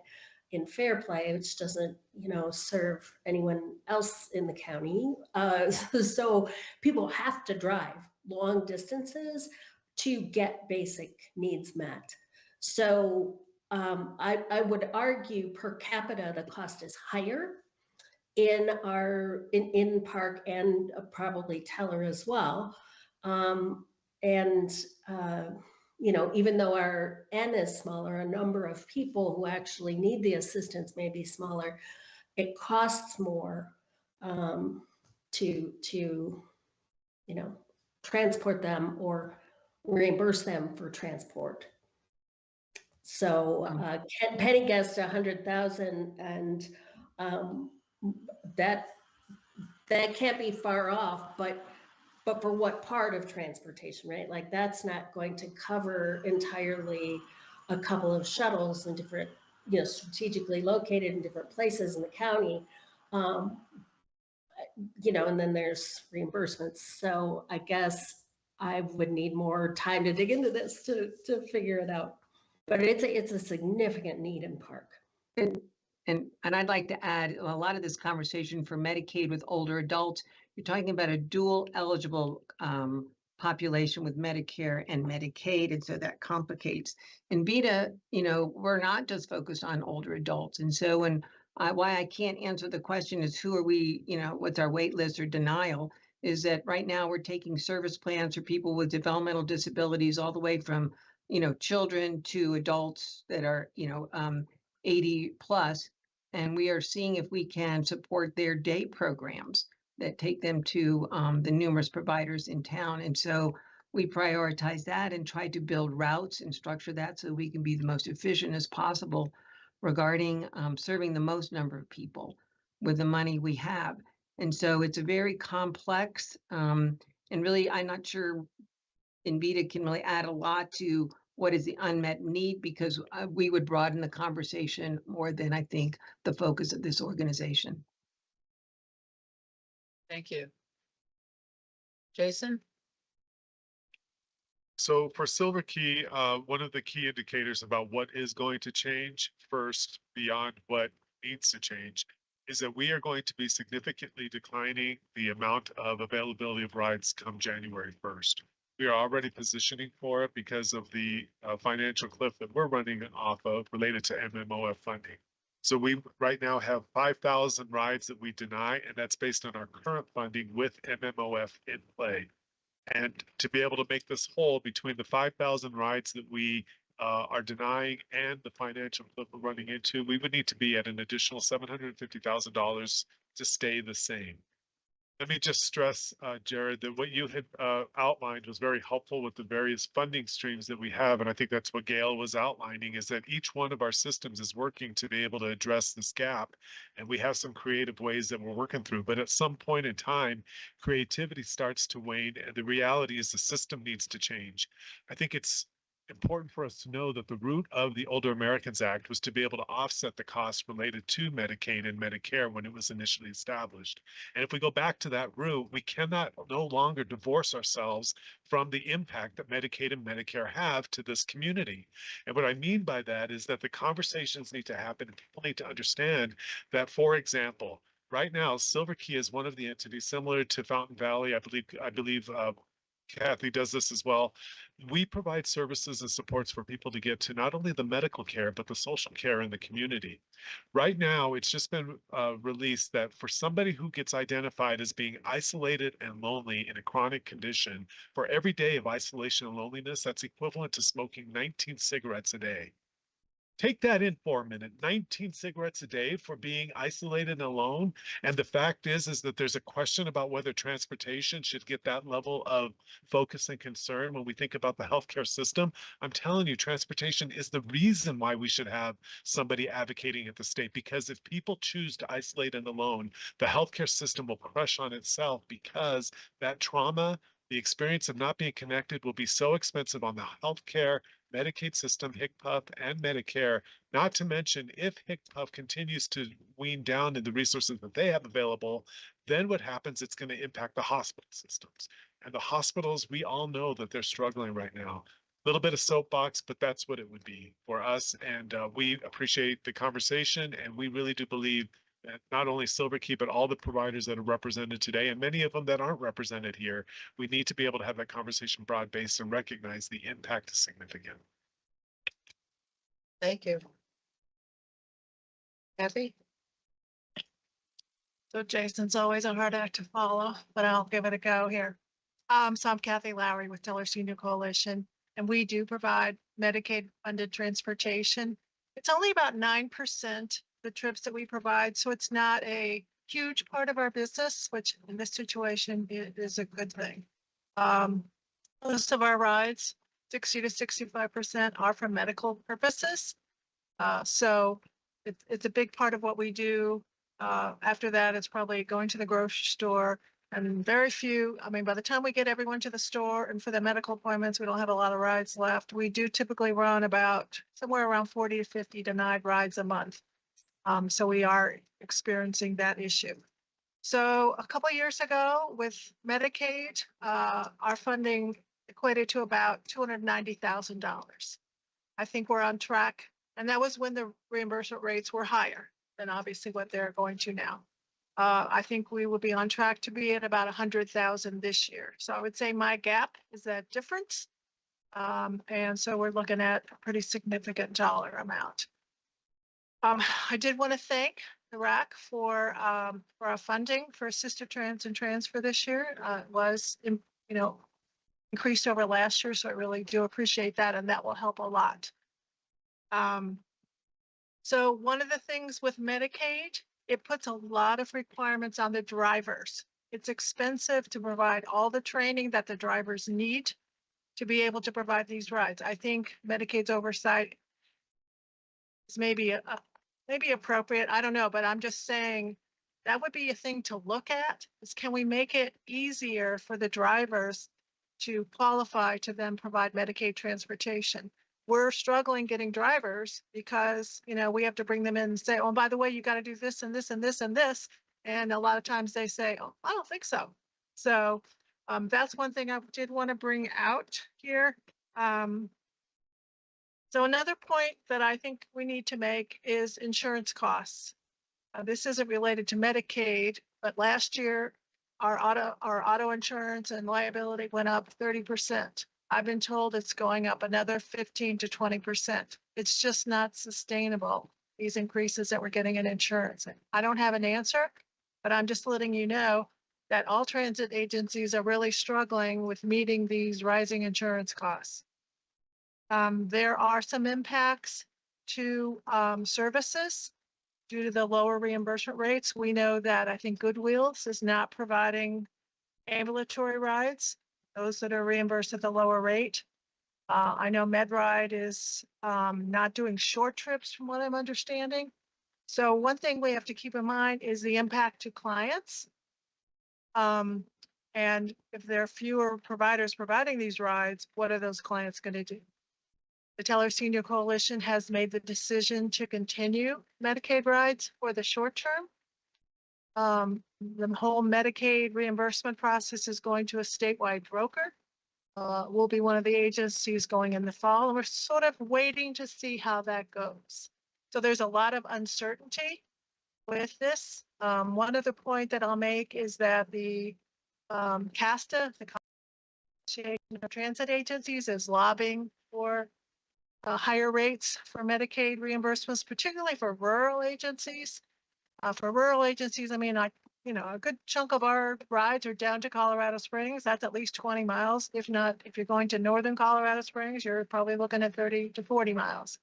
in Fairplay, which doesn't, you know, serve anyone else in the county. So people have to drive long distances to get basic needs met. So I would argue per capita, the cost is higher in our in Park and probably Teller as well. You know, even though our N is smaller, a number of people who actually need the assistance may be smaller, it costs more to you know, transport them or reimburse them for transport. So Penny guessed 100,000, and that can't be far off, but for what part of transportation, right? Like that's not going to cover entirely a couple of shuttles in different, you know, strategically located in different places in the county. You know, and then there's reimbursements. So I guess I would need more time to dig into this to figure it out. But it's a significant need in Park. And I'd like to add a lot of this conversation for Medicaid with older adults. You're talking about a dual eligible population with Medicare and Medicaid, and so that complicates. In VITA, you know, we're not just focused on older adults, and so why I can't answer the question is who are we, you know, what's our wait list or denial, is that right now we're taking service plans for people with developmental disabilities all the way from, you know, children to adults that are, you know, 80 plus, and we are seeing if we can support their day programs that take them to the numerous providers in town. And so we prioritize that and try to build routes and structure that so we can be the most efficient as possible regarding serving the most number of people with the money we have. And so it's a very complex, and really, I'm not sure Invita can really add a lot to what is the unmet need, because we would broaden the conversation more than I think the focus of this organization. Thank you. Jason? So for Silver Key, one of the key indicators about what is going to change first beyond what needs to change is that we are going to be significantly declining the amount of availability of rides come January 1st. We are already positioning for it because of the financial cliff that we're running off of related to MMOF funding. So we right now have 5,000 rides that we deny, and that's based on our current funding with MMOF in play. And to be able to make this whole between the 5,000 rides that we are denying and the financial cliff we're running into, we would need to be at an additional $750,000 to stay the same. Let me just stress, Jared, that what you had outlined was very helpful with the various funding streams that we have. And I think that's what Gail was outlining, is that each one of our systems is working to be able to address this gap. And we have some creative ways that we're working through. But at some point in time, creativity starts to wane. And the reality is the system needs to change. I think it's important for us to know that the root of the Older Americans Act was to be able to offset the costs related to Medicaid and Medicare when it was initially established. And if we go back to that root, we cannot no longer divorce ourselves from the impact that Medicaid and Medicare have to this community. And what I mean by that is that the conversations need to happen, and people need to understand that, for example, right now, Silver Key is one of the entities similar to Fountain Valley. I believe Kathy does this as well. We provide services and supports for people to get to not only the medical care, but the social care in the community. Right now, it's just been released that for somebody who gets identified as being isolated and lonely in a chronic condition, for every day of isolation and loneliness, that's equivalent to smoking 19 cigarettes a day. Take that in for a minute. 19 cigarettes a day for being isolated and alone. And the fact is that there's a question about whether transportation should get that level of focus and concern when we think about the healthcare system. I'm telling you, transportation is the reason why we should have somebody advocating at the state, because if people choose to isolate and alone, the healthcare system will crush on itself, because that trauma, the experience of not being connected, will be so expensive on the healthcare, Medicaid system, HCPUF, and Medicare, not to mention if HCPUF continues to wean down in the resources that they have available, then what happens, it's going to impact the hospital systems. And the hospitals, we all know that they're struggling right now. A little bit of soapbox, but that's what it would be for us. And we appreciate the conversation, and we really do believe that not only Silver Key, but all the providers that are represented today, and many of them that aren't represented here, we need to be able to have that conversation broad-based and recognize the impact is significant. Thank you. Kathy? So Jason's always a hard act to follow, but I'll give it a go here. So I'm Kathy Lowry with Teller Senior Coalition, and we do provide Medicaid funded transportation. It's only about 9% the trips that we provide, so it's not a huge part of our business, which in this situation is a good thing. Most of our rides, 60 to 65%, are for medical purposes. So it's a big part of what we do. After that, it's probably going to the grocery store, and very few, I mean, by the time we get everyone to the store and for the medical appointments, we don't have a lot of rides left. We do typically run about somewhere around 40 to 50 denied rides a month. So we are experiencing that issue. So a couple of years ago with Medicaid, our funding equated to about $290,000. I think we're on track. And that was when the reimbursement rates were higher than obviously what they're going to now. I think we will be on track to be at about 100,000 this year. So I would say my gap is that difference. And so we're looking at a pretty significant dollar amount. I did want to thank the RAC for our funding for assisted trans and transfer this year. It was, increased over last year, so I really do appreciate that, and that will help a lot. So one of the things with Medicaid, it puts a lot of requirements on the drivers. It's expensive to provide all the training that the drivers need to be able to provide these rides. I think Medicaid's oversight is maybe appropriate. I don't know, but I'm just saying that would be a thing to look at, is can we make it easier for the drivers to qualify to then provide Medicaid transportation? We're struggling getting drivers because, we have to bring them in and say, oh, by the way, you got to do this and this and this and this. And a lot of times they say, oh, I don't think so. So that's one thing I did want to bring out here. So another point that I think we need to make is insurance costs. This isn't related to Medicaid, but last year our auto insurance and liability went up 30%. I've been told it's going up another 15 to 20%. It's just not sustainable, these increases that we're getting in insurance. I don't have an answer, but I'm just letting you know that all transit agencies are really struggling with meeting these rising insurance costs. There are some impacts to services due to the lower reimbursement rates. We know that I think Goodwheels is not providing ambulatory rides, those that are reimbursed at the lower rate. I know MedRide is not doing short trips from what I'm understanding. So one thing we have to keep in mind is the impact to clients. And if there are fewer providers providing these rides, what are those clients going to do? The Teller Senior Coalition has made the decision to continue Medicaid rides for the short term. The whole Medicaid reimbursement process is going to a statewide broker. We'll be one of the agencies going in the fall, and we're sort of waiting to see how that goes. So there's a lot of uncertainty with this. One other point that I'll make is that the CASTA, the Association of Transit Agencies is lobbying for higher rates for Medicaid reimbursements, particularly for rural agencies. For rural agencies, I mean, a good chunk of our rides are down to Colorado Springs. That's at least 20 miles. If not, if you're going to northern Colorado Springs, you're probably looking at 30 to 40 miles.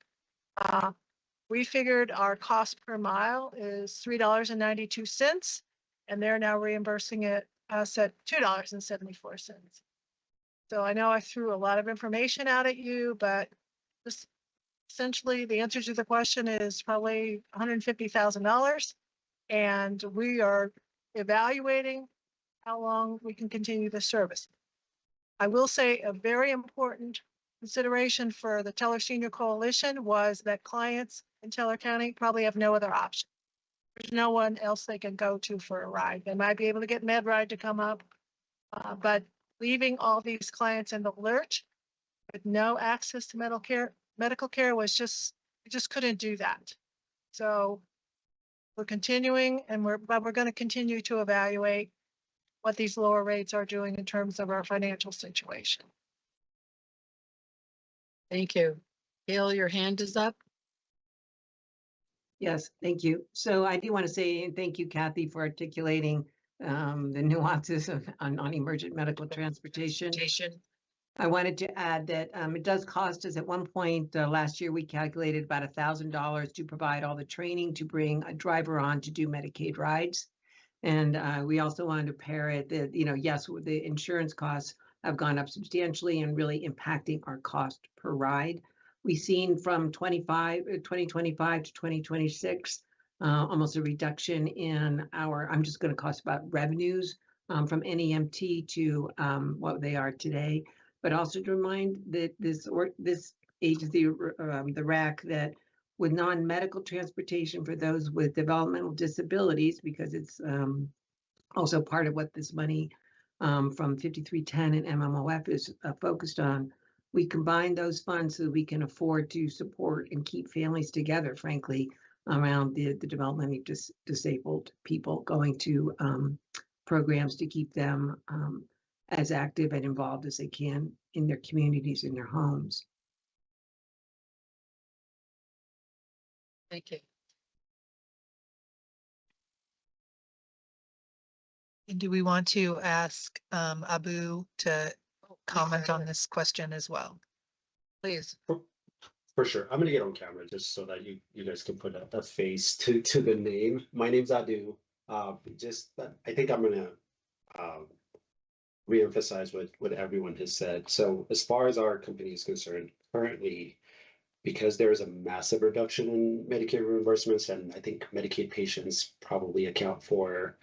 We figured our cost per mile is $3.92, and they're now reimbursing us at $2.74. So I know I threw a lot of information out at you, but this essentially the answer to the question is probably $150,000. And we are evaluating how long we can continue the service. I will say a very important consideration for the Teller Senior Coalition was that clients in Teller County probably have no other option. There's no one else they can go to for a ride. They might be able to get MedRide to come up, but leaving all these clients in the lurch with no access to medical care was we just couldn't do that. So we're continuing, and we're going to continue to evaluate what these lower rates are doing in terms of our financial situation. Thank you. Gail, your hand is up. Yes, thank you. So I do want to say thank you, Kathy, for articulating the nuances on emergent medical transportation. I wanted to add that it does cost us at one point last year, we calculated about $1,000 to provide all the training to bring a driver on to do Medicaid rides. And we also wanted to pair it that, yes, the insurance costs have gone up substantially and really impacting our cost per ride. We've seen from 2025 to 2026, almost a reduction in I'm just going to talk about revenues from NEMT to what they are today. But also to remind that this agency, the RAC, that with non-medical transportation for those with developmental disabilities, because it's also part of what this money from 5310 and MMOF is focused on, we combine those funds so that we can afford to support and keep families together, frankly, around the development of disabled people, going to programs to keep them as active and involved as they can in their communities, in their homes. Thank you. And do we want to ask Abu to comment on this question as well? Please. For sure. I'm gonna get on camera just so that you guys can put a face to the name. My name's Adu. I think I'm gonna reemphasize what everyone has said. So as far as our company is concerned, currently, because there is a massive reduction in Medicaid reimbursements, and I think Medicaid patients probably account for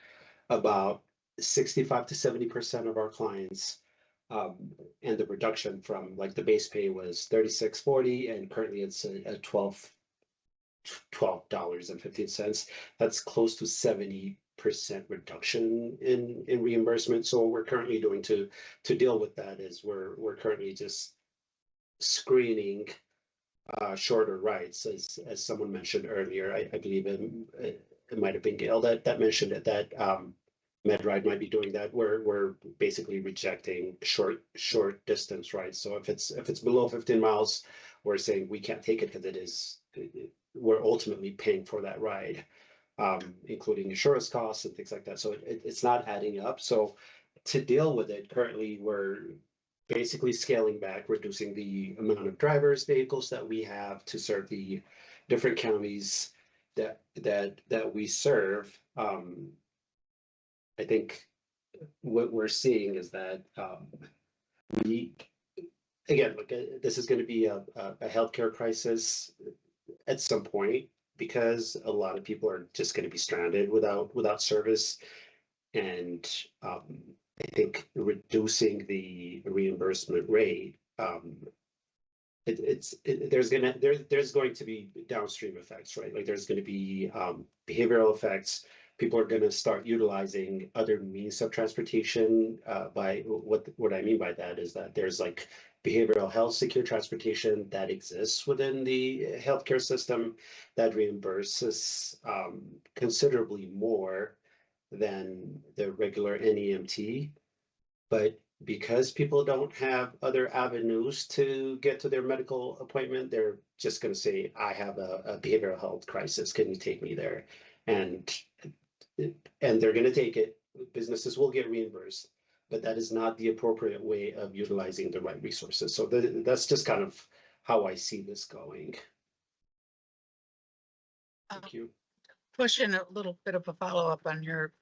about 65 to 70% of our clients. And the reduction from like the base pay was $36.40, and currently it's at $12.15. That's close to 70% reduction in reimbursement. So what we're currently doing to deal with that is we're currently just screening shorter rides, as someone mentioned earlier. I believe it might have been Gail that mentioned it, that MedRide might be doing that. We're basically rejecting short distance rides. So if it's below 15 miles, we're saying we can't take it because we're ultimately paying for that ride, including insurance costs and things like that. So it's not adding up. So to deal with it, currently we're basically scaling back, reducing the amount of drivers, vehicles that we have to serve the different counties that we serve. I think what we're seeing is that this is going to be a healthcare crisis at some point, because a lot of people are just going to be stranded without service. And I think reducing the reimbursement rate, there's going to be downstream effects, right? Like there's going to be behavioral effects. People are going to start utilizing other means of transportation. By what I mean by that is that there's like behavioral health secure transportation that exists within the healthcare system that reimburses considerably more than the regular NEMT. But because people don't have other avenues to get to their medical appointment, they're just going to say, I have a behavioral health crisis. Can you take me there? And they're going to take it. Businesses will get reimbursed, but that is not the appropriate way of utilizing the right resources. So that's just kind of how I see this going. Thank you. Push in a little bit of a follow-up on your,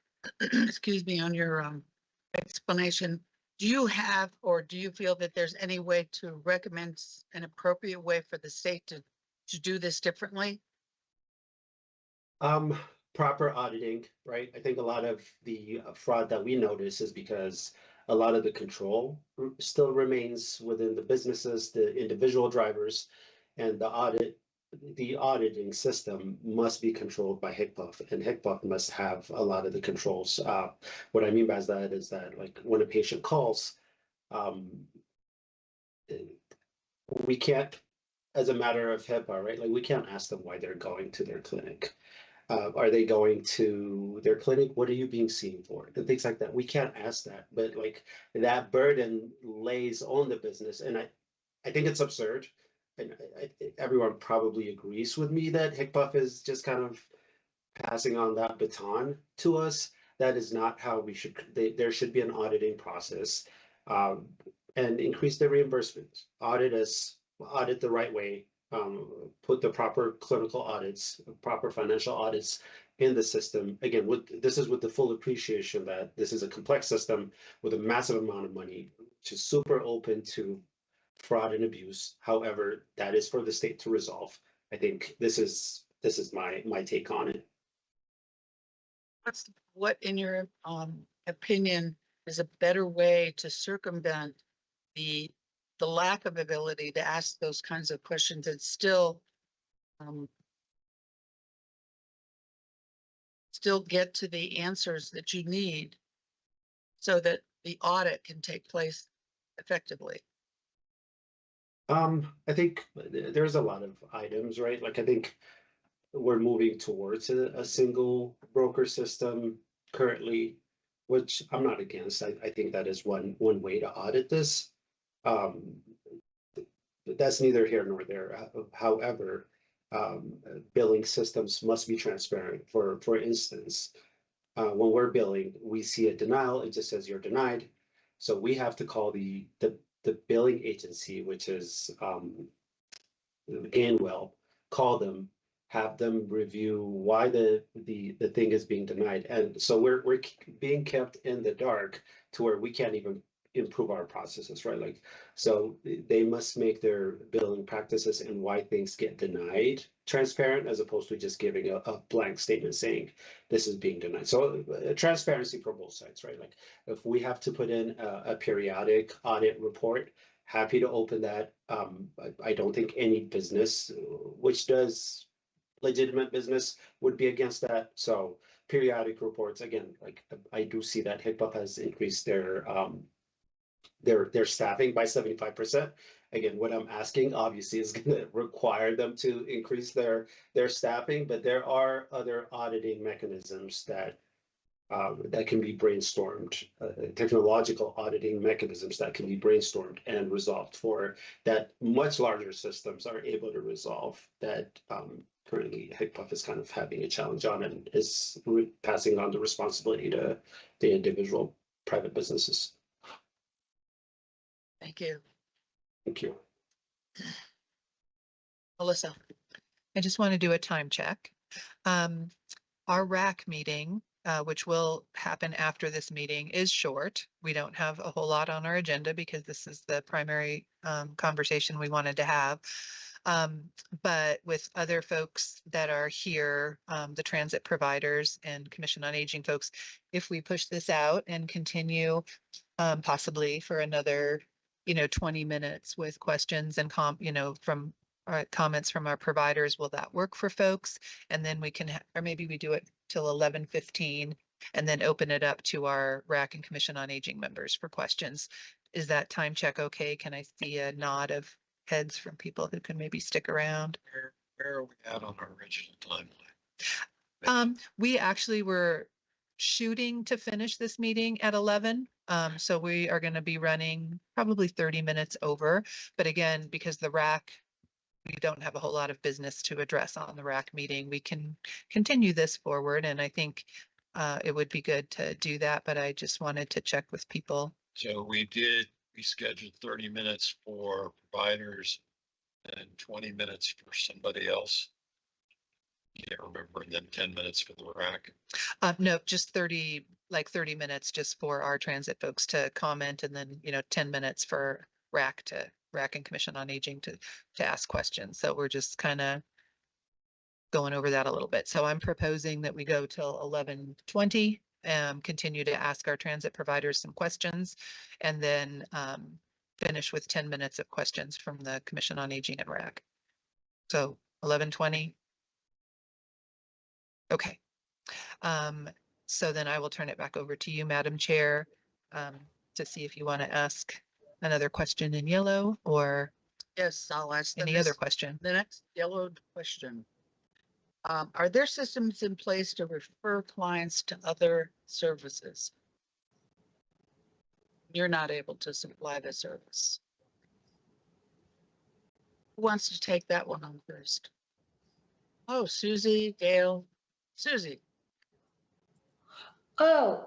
excuse me, on your explanation. Do you have, or do you feel that there's any way to recommend an appropriate way for the state to do this differently? Proper auditing, right? I think a lot of the fraud that we notice is because a lot of the control still remains within the businesses, the individual drivers, and the auditing system must be controlled by HCPF, and HCPF must have a lot of the controls. What I mean by that is that, like, when a patient calls, we can't, as a matter of HIPAA, right? Like, we can't ask them why they're going to their clinic. Are they going to their clinic? What are you being seen for? And things like that. We can't ask that, but like that burden lays on the business. And I think it's absurd. And everyone probably agrees with me that HCPF is just kind of passing on that baton to us. That is not how we should, there should be an auditing process, and increase the reimbursement. Audit us, audit the right way. Put the proper clinical audits, proper financial audits in the system. Again, this is with the full appreciation that this is a complex system with a massive amount of money, which is super open to fraud and abuse. However, that is for the state to resolve. I think this is my take on it. What, in your opinion, is a better way to circumvent the lack of ability to ask those kinds of questions and still get to the answers that you need so that the audit can take place effectively? I think there's a lot of items, right? Like, I think we're moving towards a single broker system currently, which I'm not against. I think that is one way to audit this. That's neither here nor there. However, billing systems must be transparent. For instance, when we're billing, we see a denial, it just says you're denied. So we have to call the billing agency, which is Gainwell, call them, have them review why the thing is being denied. And so we're being kept in the dark to where we can't even improve our processes, right? Like, so they must make their billing practices and why things get denied transparent, as opposed to just giving a blank statement saying this is being denied. So transparency for both sides, right? Like, if we have to put in a periodic audit report, happy to open that. I don't think any business which does legitimate business would be against that. So periodic reports, again, like, I do see that HCPF has increased their staffing by 75%. Again, what I'm asking obviously is going to require them to increase their staffing, but there are other auditing mechanisms that can be brainstormed, technological auditing mechanisms that can be brainstormed and resolved for that much larger systems are able to resolve that currently HCPF is kind of having a challenge on and is passing on the responsibility to the individual private businesses. Thank you. Thank you. Melissa. I just want to do a time check. Our RAC meeting, which will happen after this meeting, is short. We don't have a whole lot on our agenda because this is the primary conversation we wanted to have. But with other folks that are here, the transit providers and Commission on Aging folks, if we push this out and continue possibly for another 20 minutes with questions and from comments from our providers, will that work for folks? And then we can, or maybe we do it till 11:15 and then open it up to our RAC and Commission on Aging members for questions. Is that time check okay? Can I see a nod of heads from people who can maybe stick around? Where are we at on our original timeline? We actually were shooting to finish this meeting at 11. So we are going to be running probably 30 minutes over. But again, because the RAC, we don't have a whole lot of business to address on the RAC meeting, we can continue this forward. And I think it would be good to do that, but I just wanted to check with people. So we scheduled 30 minutes for providers and 20 minutes for somebody else. Can't remember, and then 10 minutes for the RAC. No, just 30 minutes just for our transit folks to comment, and then, 10 minutes for RAC and Commission on Aging to ask questions. So we're just kind of going over that a little bit. So I'm proposing that we go till 11:20, continue to ask our transit providers some questions, and then finish with 10 minutes of questions from the Commission on Aging and RAC. So 11:20. Okay. So then I will turn it back over to you, Madam Chair, to see if you want to ask another question in yellow or Yes, I'll ask any other question. The next yellowed question. Are there systems in place to refer clients to other services? You're not able to supply the service. Who wants to take that one on first? Oh, Susie, Gail, Susie. Oh,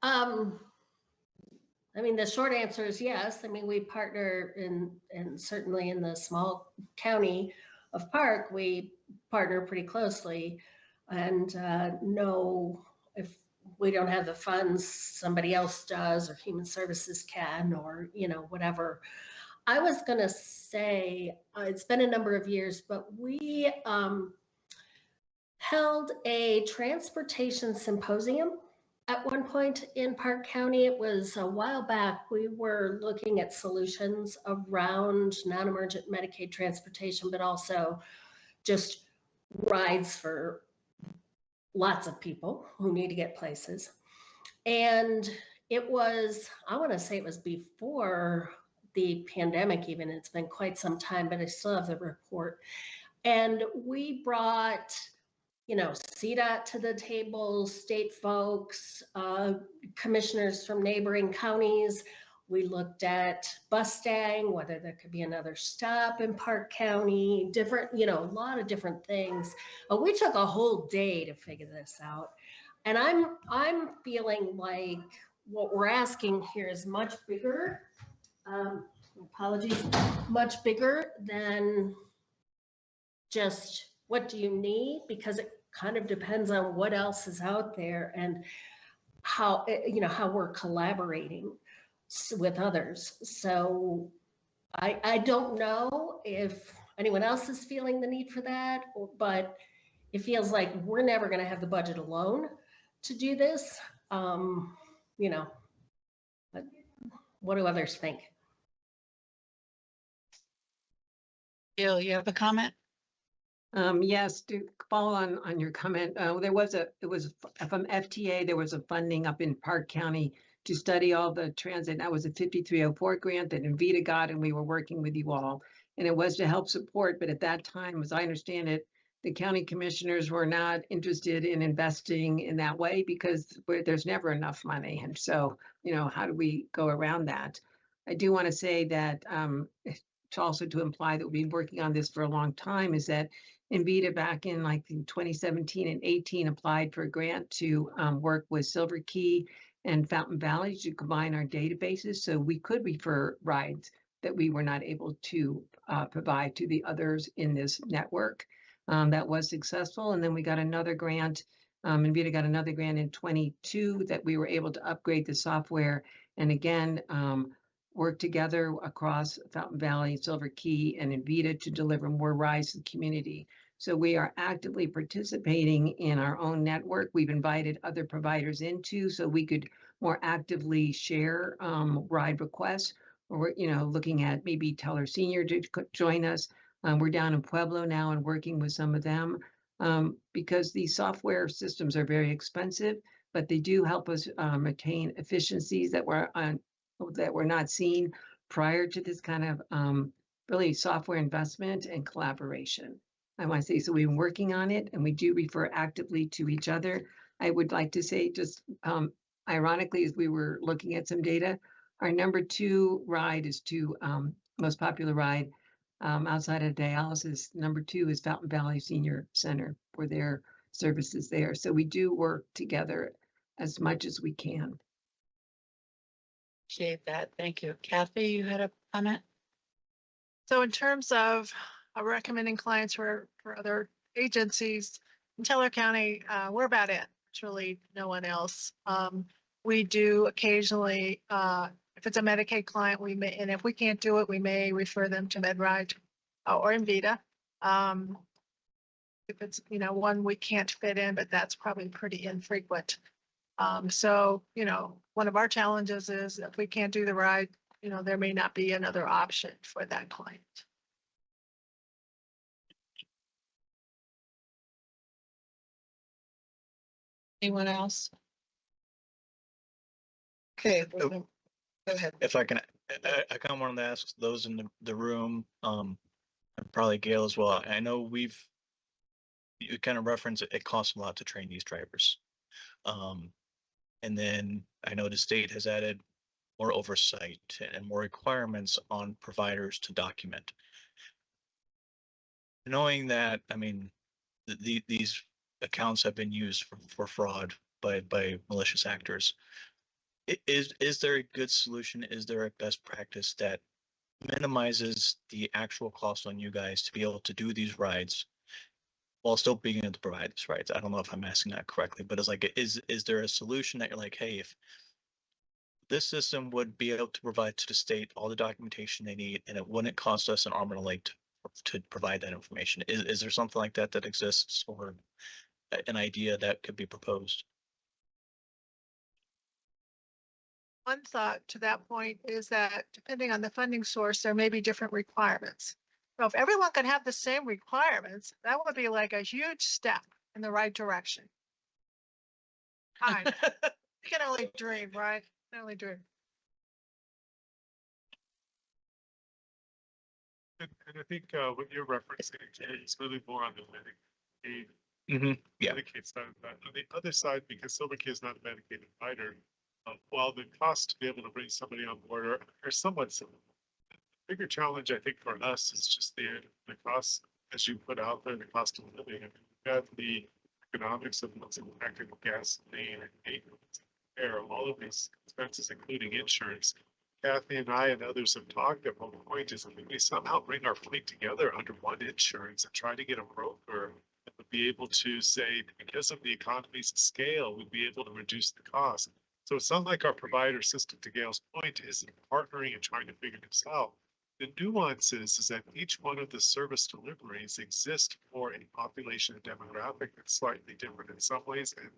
I mean, the short answer is yes. I mean, we partner and certainly in the small county of Park, we partner pretty closely and know if we don't have the funds, somebody else does, or Human Services can, or, whatever. I was going to say, it's been a number of years, but we held a transportation symposium at one point in Park County. It was a while back. We were looking at solutions around non-emergent Medicaid transportation, but also just rides for lots of people who need to get places. And it was, I want to say it was before the pandemic even. It's been quite some time, but I still have the report. And we brought, CDOT to the table, state folks, commissioners from neighboring counties. We looked at bus staying, whether there could be another stop in Park County, different, a lot of different things. We took a whole day to figure this out. And I'm feeling like what we're asking here is much bigger. Apologies, much bigger than just what do you need, because it kind of depends on what else is out there and how, how we're collaborating with others. So I don't know if anyone else is feeling the need for that, but it feels like we're never going to have the budget alone to do this. But what do others think? Gail, you have a comment? Yes, to follow on your comment, it was from FTA, there was a funding up in Park County to study all the transit. That was a 5304 grant that Invita got, and we were working with you all. And it was to help support, but at that time, as I understand it, the county commissioners were not interested in investing in that way because there's never enough money. And so, how do we go around that? I do want to say that to imply that we've been working on this for a long time is that Invita back in 2017 and 18 applied for a grant to work with Silver Key and Fountain Valley to combine our databases so we could refer rides that we were not able to provide to the others in this network. That was successful. And then we got another grant. Invita got another grant in 22 that we were able to upgrade the software. And again, work together across Fountain Valley, Silver Key, and Invita to deliver more rides to the community. So we are actively participating in our own network. We've invited other providers into so we could more actively share ride requests. Or we're looking at maybe Teller Senior to join us. We're down in Pueblo now and working with some of them because these software systems are very expensive, but they do help us attain efficiencies that were not seen prior to this kind of really software investment and collaboration. I want to say, so we've been working on it and we do refer actively to each other. I would like to say just ironically, as we were looking at some data, our number 2 ride is most popular ride outside of dialysis. Number 2 is Fountain Valley Senior Center for their services there. So we do work together as much as we can. Appreciate that. Thank you. Kathy, you had a comment? So in terms of recommending clients for other agencies, in Teller County, we're about it. It's really no one else. We do occasionally, if it's a Medicaid client, we may, and if we can't do it, we may refer them to MedRide or Invita. If it's, one we can't fit in, but that's probably pretty infrequent. So, one of our challenges is if we can't do the ride, there may not be another option for that client. Anyone else? Okay, go ahead. If I can, I kind of wanted to ask those in the room, and probably Gail as well. I know you kind of reference it costs a lot to train these drivers. And then I know the state has added more oversight and more requirements on providers to document. Knowing that, I mean, these accounts have been used for fraud by malicious actors. Is there a good solution? Is there a best practice that minimizes the actual cost on you guys to be able to do these rides while still being able to provide these rides? I don't know if I'm asking that correctly, but it's like, is there a solution that you're like, hey, if this system would be able to provide to the state all the documentation they need, and it wouldn't cost us an arm and a leg to provide that information? Is there something like that exists, or an idea that could be proposed? One thought to that point is that depending on the funding source, there may be different requirements. So if everyone could have the same requirements, that would be like a huge step in the right direction. You can only dream, right? You can only dream. And I think what you're referencing is really more on the Medicaid. Yeah. Medicaid side of that. On the other side, because Silverkey is not a Medicaid provider, while the cost to be able to bring somebody on board are somewhat similar. The bigger challenge, I think, for us is just the cost, as you put out there, the cost of living. I mean, we've got the economics of what's impacted with gasoline and maintenance, air, all of these expenses, including insurance. Kathy and I and others have talked about the point is that we somehow bring our fleet together under one insurance and try to get a broker that would be able to say, because of the economies of scale, we'd be able to reduce the cost. So it's not like our provider system, to Gail's point, is partnering and trying to figure this out. The nuance is that each one of the service deliveries exist for a population and demographic that's slightly different in some ways and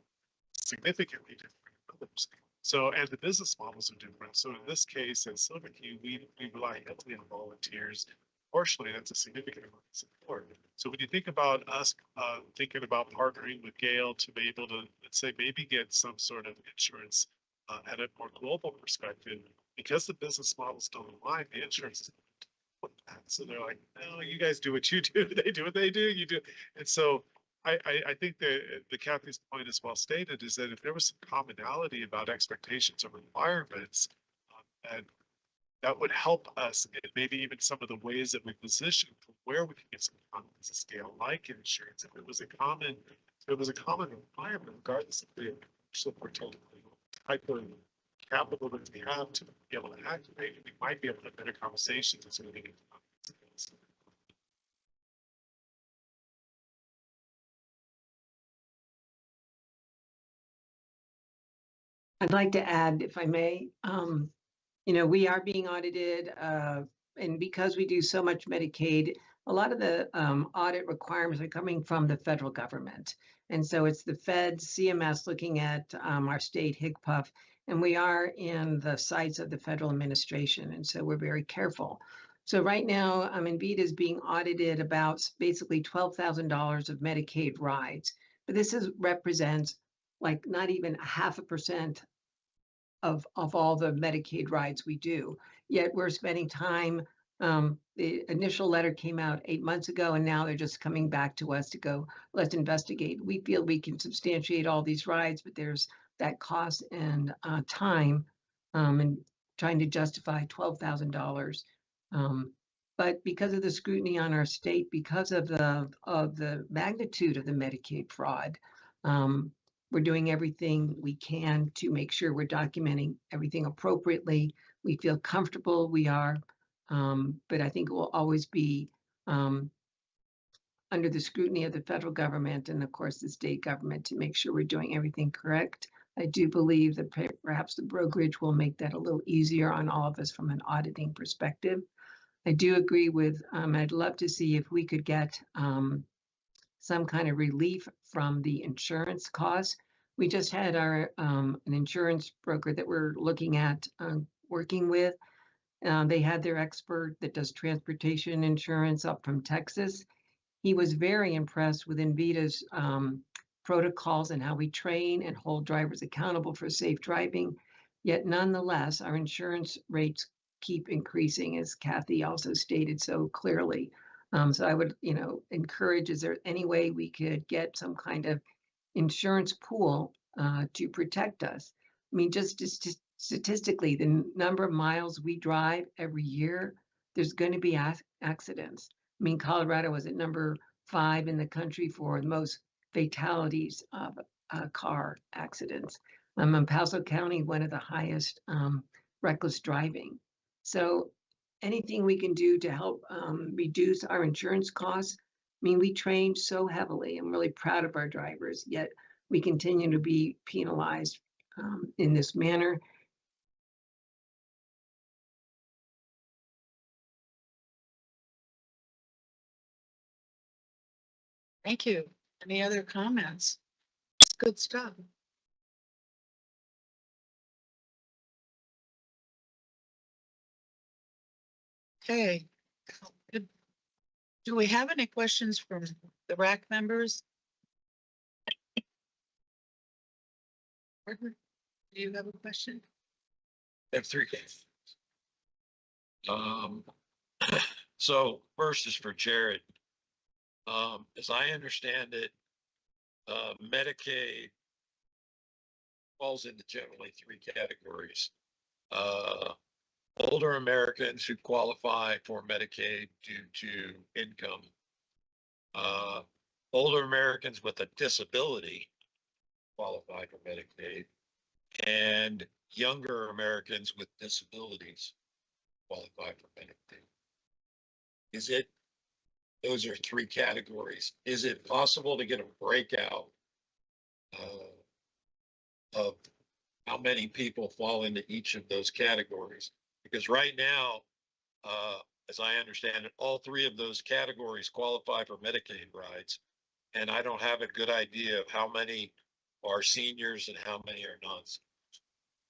significantly different in others. So, and the business models are different. So in this case, at Silverkey, we rely heavily on volunteers. Fortunately, that's a significant amount of support. So when you think about us thinking about partnering with Gail to be able to, let's say, maybe get some sort of insurance at a more global perspective, because the business models don't align, the insurance is so they're like, no, you guys do what you do, they do what they do, you do. And so I think the Kathy's point is well stated, is that if there was some commonality about expectations or requirements, and that would help us in maybe even some of the ways that we position where we can get some economies of scale, like insurance. If it was a common requirement, regardless of the type of capital that we have to be able to activate, we might be able to have better conversations as we get into this. I'd like to add, if I may, we are being audited, and because we do so much Medicaid, a lot of the audit requirements are coming from the federal government. And so it's the feds, CMS looking at our state HIGPUF, and we are in the sites of the federal administration. And so we're very careful. So right now, Invita is being audited about basically $12,000 of Medicaid rides. But this represents like not even 0.5% of all the Medicaid rides we do. Yet we're spending time The initial letter came out 8 months ago, and now they're just coming back to us to go, let's investigate. We feel we can substantiate all these rides, but there's that cost and time and trying to justify $12,000. But because of the scrutiny on our state, because of the magnitude of the Medicaid fraud, we're doing everything we can to make sure we're documenting everything appropriately. We feel comfortable we are, but I think it will always be under the scrutiny of the federal government and of course the state government to make sure we're doing everything correct. I do believe that perhaps the brokerage will make that a little easier on all of us from an auditing perspective. I do agree with, I'd love to see if we could get some kind of relief from the insurance costs. We just had our an insurance broker that we're looking at working with. They had their expert that does transportation insurance up from Texas. He was very impressed with Invita's protocols and how we train and hold drivers accountable for safe driving. Yet nonetheless, our insurance rates keep increasing, as Kathy also stated so clearly. So I would, encourage, is there any way we could get some kind of insurance pool to protect us? I mean, just statistically, the number of miles we drive every year, there's going to be accidents. I mean, Colorado was at number 5 in the country for the most fatalities of car accidents. El Paso County, one of the highest reckless driving. So anything we can do to help reduce our insurance costs. I mean, we train so heavily. I'm really proud of our drivers, yet we continue to be penalized in this manner. Thank you. Any other comments? It's good stuff. Okay. Do we have any questions from the RAC members? Gordon, do you have a question? I have 3 cases. So first is for Jared. As I understand it, Medicaid falls into generally 3 categories. Older Americans who qualify for Medicaid due to income. Older Americans with a disability qualify for Medicaid. And younger Americans with disabilities qualify for Medicaid. Those are 3 categories. Is it possible to get a breakout of how many people fall into each of those categories? Because right now, as I understand it, all 3 of those categories qualify for Medicaid rides. And I don't have a good idea of how many are seniors and how many are non-seniors.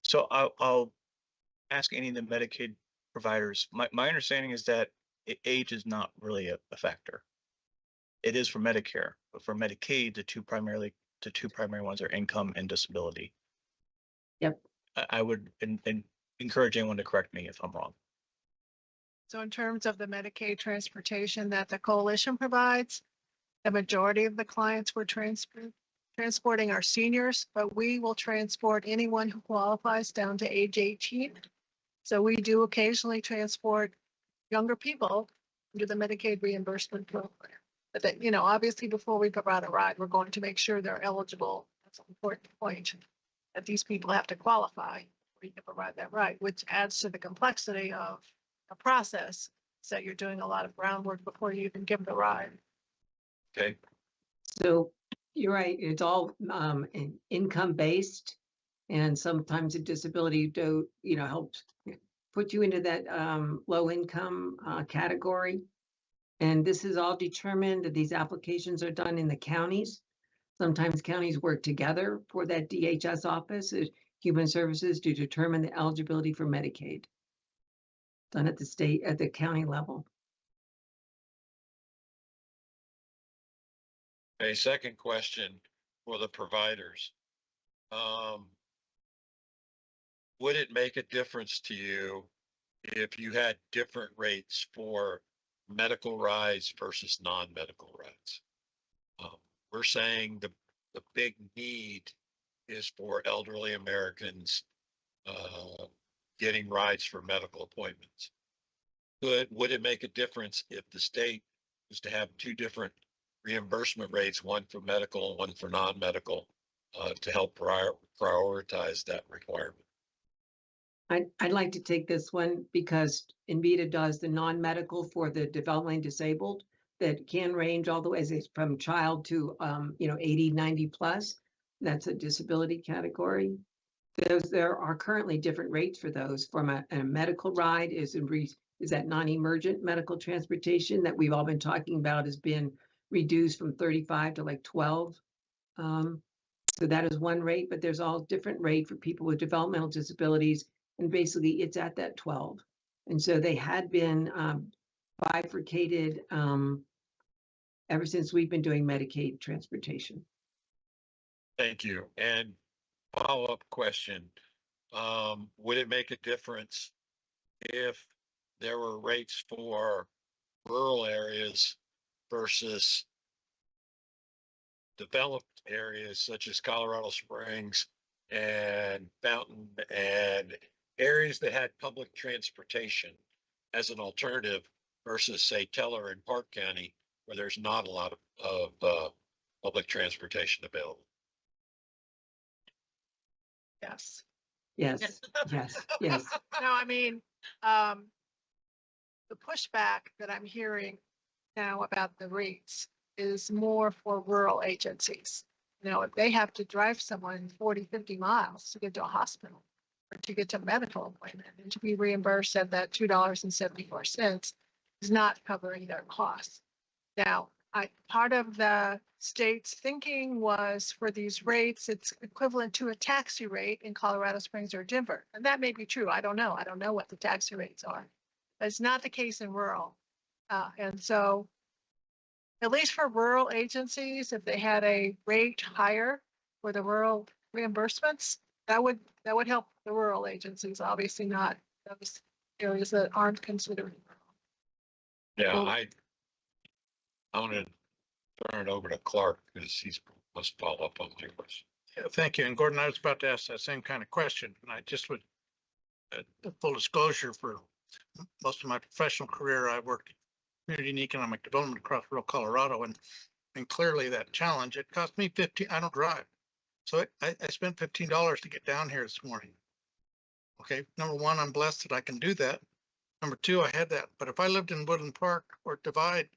So I'll ask any of the Medicaid providers. My understanding is that age is not really a factor. It is for Medicare, but for Medicaid, the two primary ones are income and disability. Yep. I would encourage anyone to correct me if I'm wrong. So in terms of the Medicaid transportation that the coalition provides, the majority of the clients we're transporting are seniors, but we will transport anyone who qualifies down to age 18. So we do occasionally transport younger people under the Medicaid reimbursement program. But that, obviously before we provide a ride, we're going to make sure they're eligible. That's an important point, that these people have to qualify before you can provide that ride, which adds to the complexity of the process. So you're doing a lot of groundwork before you even give them the ride. Okay. So you're right. It's all income based, and sometimes a disability helps put you into that low income category. And this is all determined that these applications are done in the counties. Sometimes counties work together for that DHS office, Human Services, to determine the eligibility for Medicaid. Done at the county level. A second question for the providers. Would it make a difference to you if you had different rates for medical rides versus non-medical rides. We're saying the big need is for elderly Americans getting rides for medical appointments. Would it make a difference if the state was to have two different reimbursement rates, one for medical and one for non-medical, to help prioritize that requirement? I'd like to take this one because Invita does the non-medical for the developmentally disabled that can range all the way from child to, 80, 90 plus. That's a disability category. There are currently different rates for those. From a medical ride is that non-emergent medical transportation that we've all been talking about has been reduced from 35 to like 12. So that is one rate, but there's all different rate for people with developmental disabilities. And basically it's at that 12. And so they had been bifurcated ever since we've been doing Medicaid transportation. Thank you. And follow-up question, would it make a difference if there were rates for rural areas versus developed areas such as Colorado Springs and Fountain and areas that had public transportation as an alternative versus, say, Teller and Park County, where there's not a lot of public transportation available? Yes. Yes, yes, yes. No, I mean, the pushback that I'm hearing now about the rates is more for rural agencies. If they have to drive someone 40, 50 miles to get to a hospital or to get to a medical appointment and to be reimbursed at that $2.74 is not covering their costs. Now, part of the state's thinking was for these rates, it's equivalent to a taxi rate in Colorado Springs or Denver. And that may be true. I don't know. I don't know what the taxi rates are. That's not the case in rural. And so at least for rural agencies, if they had a rate higher for the rural reimbursements, that would help the rural agencies, obviously not those areas that aren't considered. Yeah, I want to turn it over to Clark because he must follow up on my question. Yeah, thank you. And Gordon, I was about to ask that same kind of question, and I just would, full disclosure, for most of my professional career, I worked community and economic development across rural Colorado, and clearly that challenge, it cost me 15, I don't drive. So I spent $15 to get down here this morning. Okay, number one, I'm blessed that I can do that. Number two, I had that, but if I lived in Woodland Park or Divide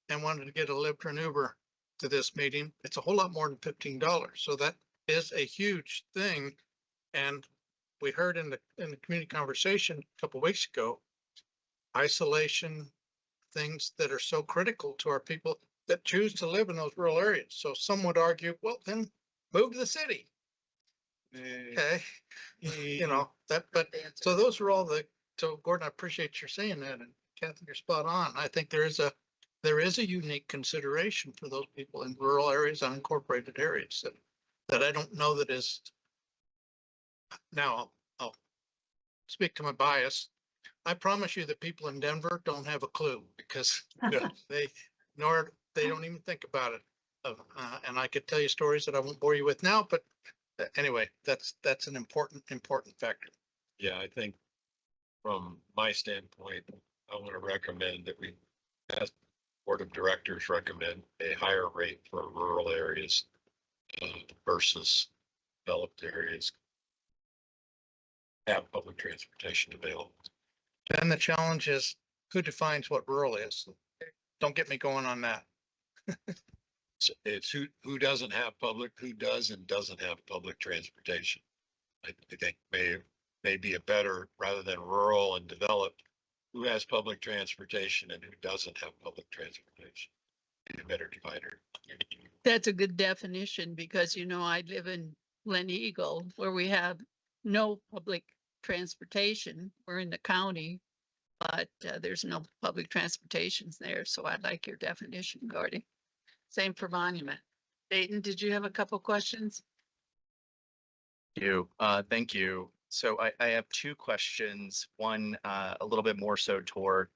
and wanted to get a Lyft or an Uber to this meeting, it's a whole lot more than $15. So that is a huge thing. And we heard in the community conversation a couple of weeks ago, isolation, things that are so critical to our people that choose to live in those rural areas. So some would argue, well, then move to the city. Okay, but so those are all so Gordon, I appreciate your saying that, and Kathy, you're spot on. I think there is a unique consideration for those people in rural areas, unincorporated areas that I don't know that is. Now I'll speak to my bias. I promise you that people in Denver don't have a clue because they don't even think about it. And I could tell you stories that I won't bore you with now, but anyway, that's an important factor. Yeah, I think from my standpoint, I want to recommend that we, as board of directors, recommend a higher rate for rural areas versus developed areas have public transportation available. And the challenge is who defines what rural is. Don't get me going on that. It's who doesn't have public, who does and doesn't have public transportation. I think may be a better, rather than rural and developed, who has public transportation and who doesn't have public transportation. Be a better divider. That's a good definition because, I live in Glen Eagle where we have no public transportation. We're in the county, but there's no public transportations there. So I like your definition, Gordy. Same for monument. Dayton, did you have a couple questions? Thank you. So I have two questions. One, a little bit more so toward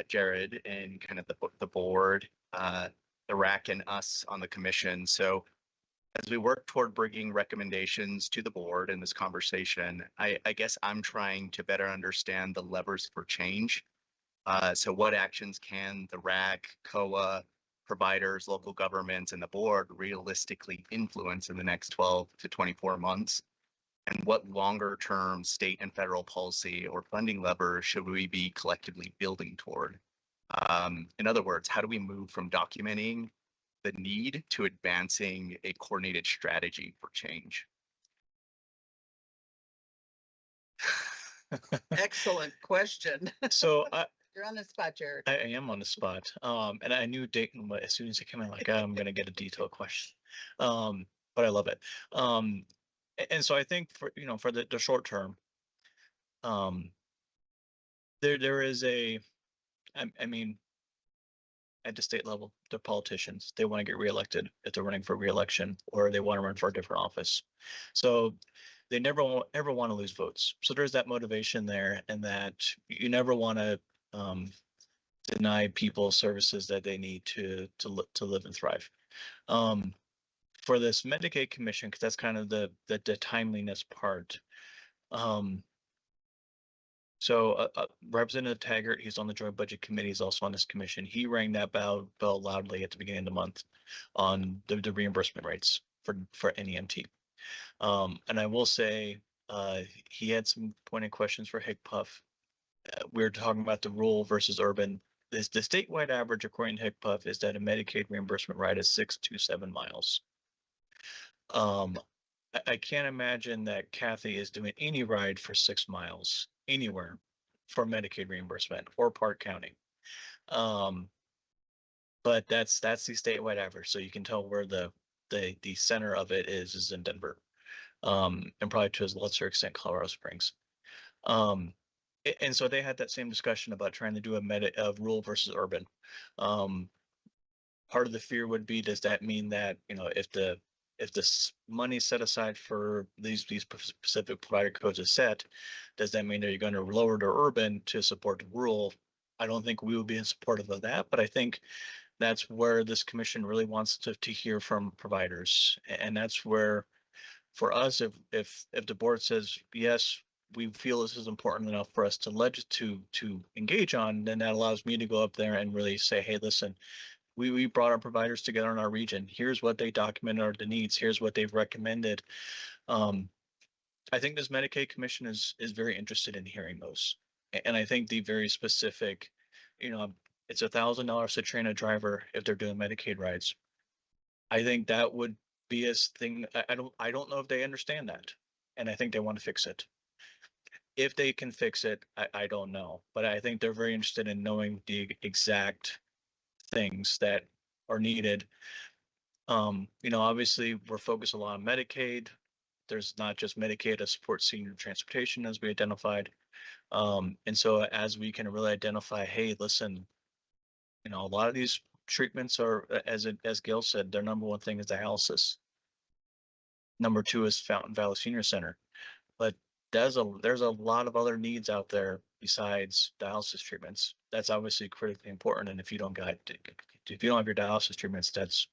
Jared and kind of the board, the RAC and us on the commission. So as we work toward bringing recommendations to the board in this conversation, I guess I'm trying to better understand the levers for change. So what actions can the RAC, COA, providers, local governments, and the board realistically influence in the next 12 to 24 months? And what longer term state and federal policy or funding levers should we be collectively building toward? In other words, how do we move from documenting the need to advancing a coordinated strategy for change? Excellent question. So You're on the spot, Jared. I am on the spot. And I knew Dayton, as soon as he came in, like, I'm going to get a detailed question. But I love it. And so I think for, for the short term, there is I mean, at the state level, they're politicians. They want to get reelected if they're running for reelection, or they want to run for a different office. So they never ever want to lose votes. So there's that motivation there, and that you never want to deny people services that they need to live and thrive. For this Medicaid commission, because that's kind of the timeliness part. So Representative Taggart, he's on the Joint Budget Committee, he's also on this commission. He rang that bell loudly at the beginning of the month on the reimbursement rates for NEMT. And I will say he had some pointed questions for HICPUF. We were talking about the rural versus urban. The statewide average, according to HICPUF, is that a Medicaid reimbursement ride is 6 to 7 miles. I can't imagine that Kathy is doing any ride for 6 miles anywhere for Medicaid reimbursement or Park County. But that's the statewide average. So you can tell where the center of it is in Denver. And probably to a lesser extent, Colorado Springs. And so they had that same discussion about trying to do a rural versus urban. Part of the fear would be, does that mean that, if this money set aside for these specific provider codes is set, does that mean that you're going to lower the urban to support the rural? I don't think we would be in support of that, but I think that's where this commission really wants to hear from providers. And that's where, for us, if the board says, yes, we feel this is important enough for us to engage on, then that allows me to go up there and really say, hey, listen, we brought our providers together in our region. Here's what they documented are the needs. Here's what they've recommended. I think this Medicaid commission is very interested in hearing those. And I think the very specific, it's $1,000 to train a driver if they're doing Medicaid rides. I think that would be a thing. I don't know if they understand that. And I think they want to fix it. If they can fix it, I don't know. But I think they're very interested in knowing the exact things that are needed. Obviously we're focused a lot on Medicaid. There's not just Medicaid to support senior transportation, as we identified. And so as we can really identify, hey, listen, a lot of these treatments are, as Gail said, their number one thing is dialysis. Number 2 is Fountain Valley Senior Center. But there's a lot of other needs out there besides dialysis treatments. That's obviously critically important. And if you don't have your dialysis treatments, that's,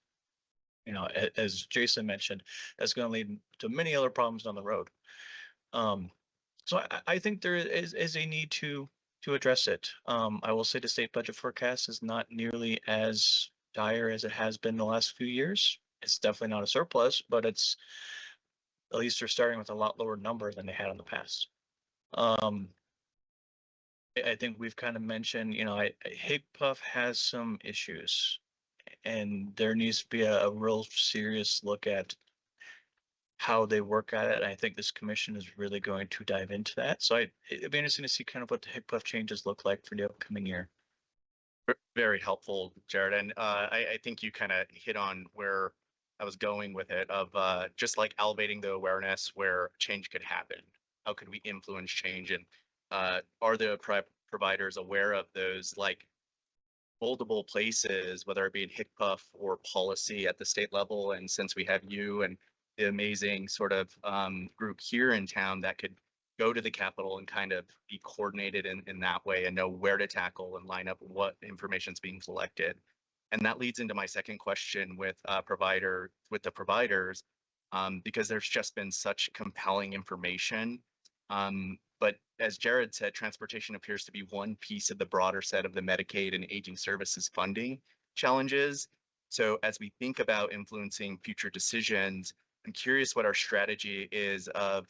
as Jason mentioned, that's going to lead to many other problems down the road. So I think there is a need to address it. I will say the state budget forecast is not nearly as dire as it has been the last few years. It's definitely not a surplus, but it's, at least they're starting with a lot lower number than they had in the past. I think we've kind of mentioned, HICPUF has some issues, and there needs to be a real serious look at how they work at it. I think this commission is really going to dive into that. So it'd be interesting to see kind of what the HICPUF changes look like for the upcoming year. Very helpful, Jared. And I think you kind of hit on where I was going with it, of just like elevating the awareness where change could happen. How could we influence change? And are the providers aware of those like multiple places, whether it be in HICPUF or policy at the state level? And since we have you and the amazing sort of group here in town that could go to the Capitol and kind of be coordinated in that way and know where to tackle and line up what information is being collected. And that leads into my second question with the providers, because there's just been such compelling information. But as Jared said, transportation appears to be one piece of the broader set of the Medicaid and aging services funding challenges. So as we think about influencing future decisions, I'm curious what our strategy is of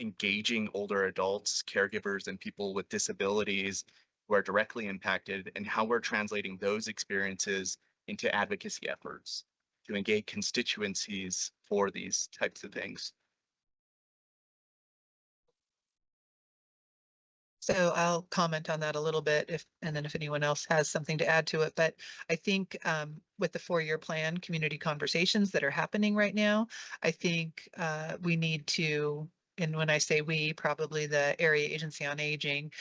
engaging older adults, caregivers, and people with disabilities who are directly impacted, and how we're translating those experiences into advocacy efforts to engage constituencies for these types of things. So I'll comment on that a little bit and then if anyone else has something to add to it. But I think with the 4-year plan, community conversations that are happening right now, I think we need to, and when I say we, probably the Area Agency on Aging,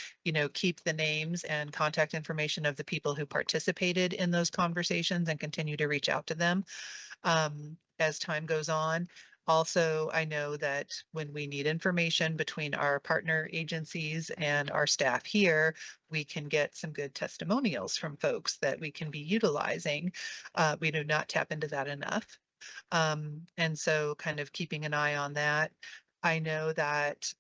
keep the names and contact information of the people who participated in those conversations and continue to reach out to them as time goes on. Also, I know that when we need information between our partner agencies and our staff here, we can get some good testimonials from folks that we can be utilizing. We do not tap into that enough. And so kind of keeping an eye on that. I know that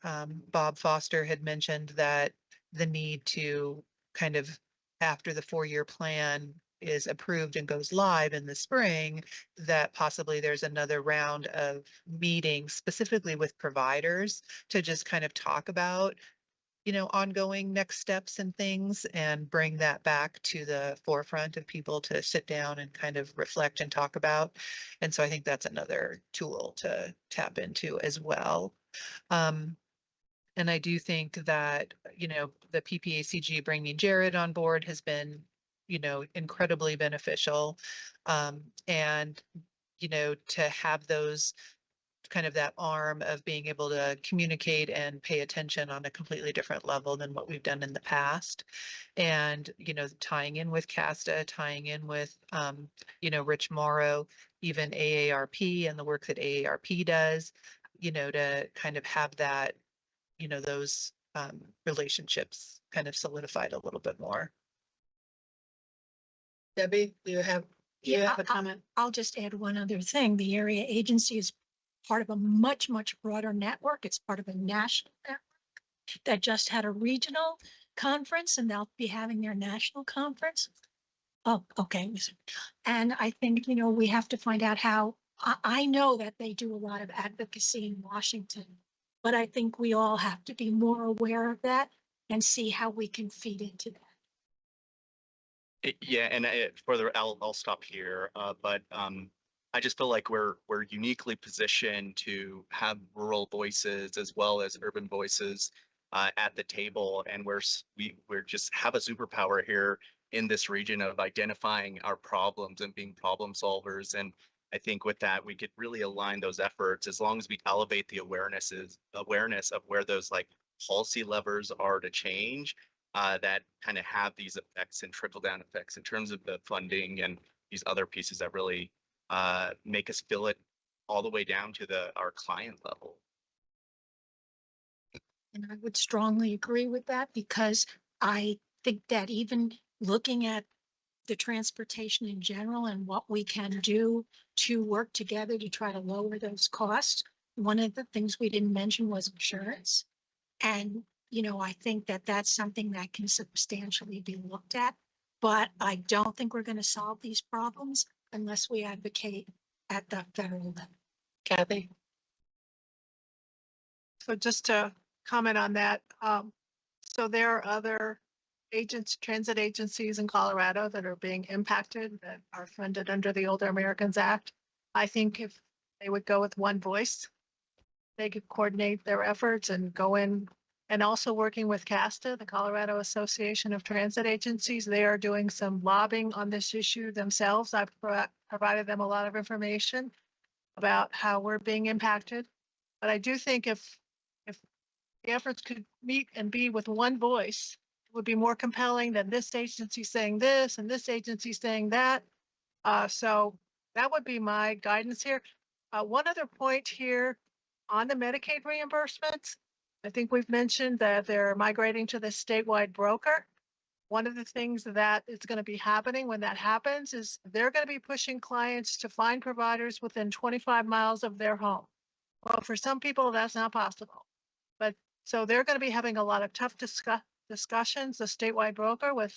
Bob Foster had mentioned that the need to kind of, after the 4-year plan is approved and goes live in the spring, that possibly there's another round of meetings specifically with providers to just kind of talk about, ongoing next steps and things, and bring that back to the forefront of people to sit down and kind of reflect and talk about. And so I think that's another tool to tap into as well. And I do think that, the PPACG bringing Jared on board has been, incredibly beneficial. And, to have those kind of that arm of being able to communicate and pay attention on a completely different level than what we've done in the past. And, tying in with CASTA, tying in with, Rich Morrow, even AARP and the work that AARP does, to kind of have that, those relationships kind of solidified a little bit more. Debbie, do you have a comment? I'll just add one other thing. The area agency is part of a much, much broader network. It's part of a national network that just had a regional conference, and they'll be having their national conference. Oh, okay. And I think, we have to find out how, I know that they do a lot of advocacy in Washington, but I think we all have to be more aware of that and see how we can feed into that. Yeah, and I'll stop here. But I just feel like we're uniquely positioned to have rural voices as well as urban voices at the table, and we're just have a superpower here in this region of identifying our problems and being problem solvers. And I think with that, we could really align those efforts as long as we elevate the awareness of where those like policy levers are to change. That kind of have these effects and trickle down effects in terms of the funding and these other pieces that really make us feel it all the way down to our client level. And I would strongly agree with that, because I think that even looking at the transportation in general and what we can do to work together to try to lower those costs, one of the things we didn't mention was insurance. And I think that that's something that can substantially be looked at, but I don't think we're going to solve these problems unless we advocate at the federal level. Kathy? So just to comment on that, so there are other transit agencies in Colorado that are being impacted that are funded under the Older Americans Act. I think if they would go with one voice, they could coordinate their efforts and go in. And also working with CASTA, the Colorado Association of Transit Agencies, they are doing some lobbying on this issue themselves. I've provided them a lot of information about how we're being impacted. But I do think if the efforts could meet and be with one voice, it would be more compelling than this agency saying this and this agency saying that. So that would be my guidance here. One other point here on the Medicaid reimbursements. I think we've mentioned that they're migrating to the statewide broker. One of the things that is going to be happening when that happens is they're going to be pushing clients to find providers within 25 miles of their home. Well, for some people, that's not possible. But so they're going to be having a lot of tough discussions, the statewide broker with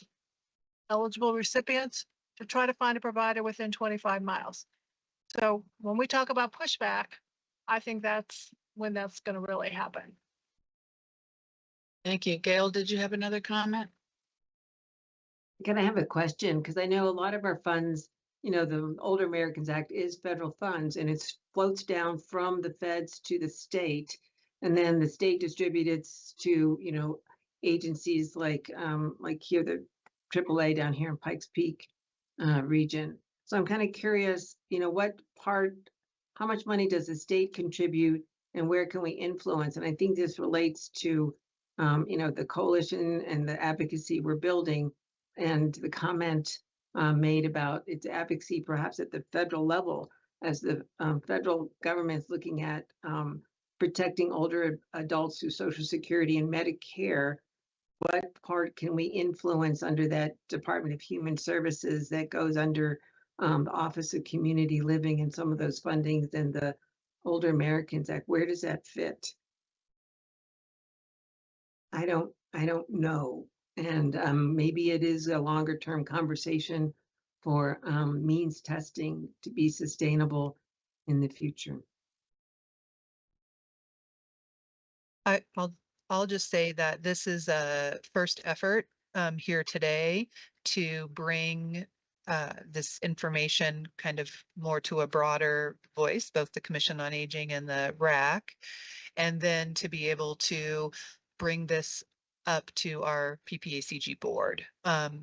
eligible recipients to try to find a provider within 25 miles. So when we talk about pushback, I think that's when that's going to really happen. Thank you. Gail, did you have another comment? Can I have a question? Because I know a lot of our funds, you know, the Older Americans Act is federal funds and it floats down from the feds to the state. And then the state distributes to, you know, agencies like here, the AAA down here in Pikes Peak region. So I'm kind of curious, you know, how much money does the state contribute and where can we influence? And I think this relates to, you know, the coalition and the advocacy we're building. And the comment made about its advocacy perhaps at the federal level as the federal government's looking at protecting older adults through Social Security and Medicare. What part can we influence under that Department of Human Services that goes under the Office of Community Living and some of those fundings and the Older Americans Act? Where does that fit? I don't know. And maybe it is a longer term conversation for means testing to be sustainable in the future. I'll just say that this is a first effort here today to bring this information kind of more to a broader voice, both the Commission on Aging and the RAC, and then to be able to bring this up to our PPACG board.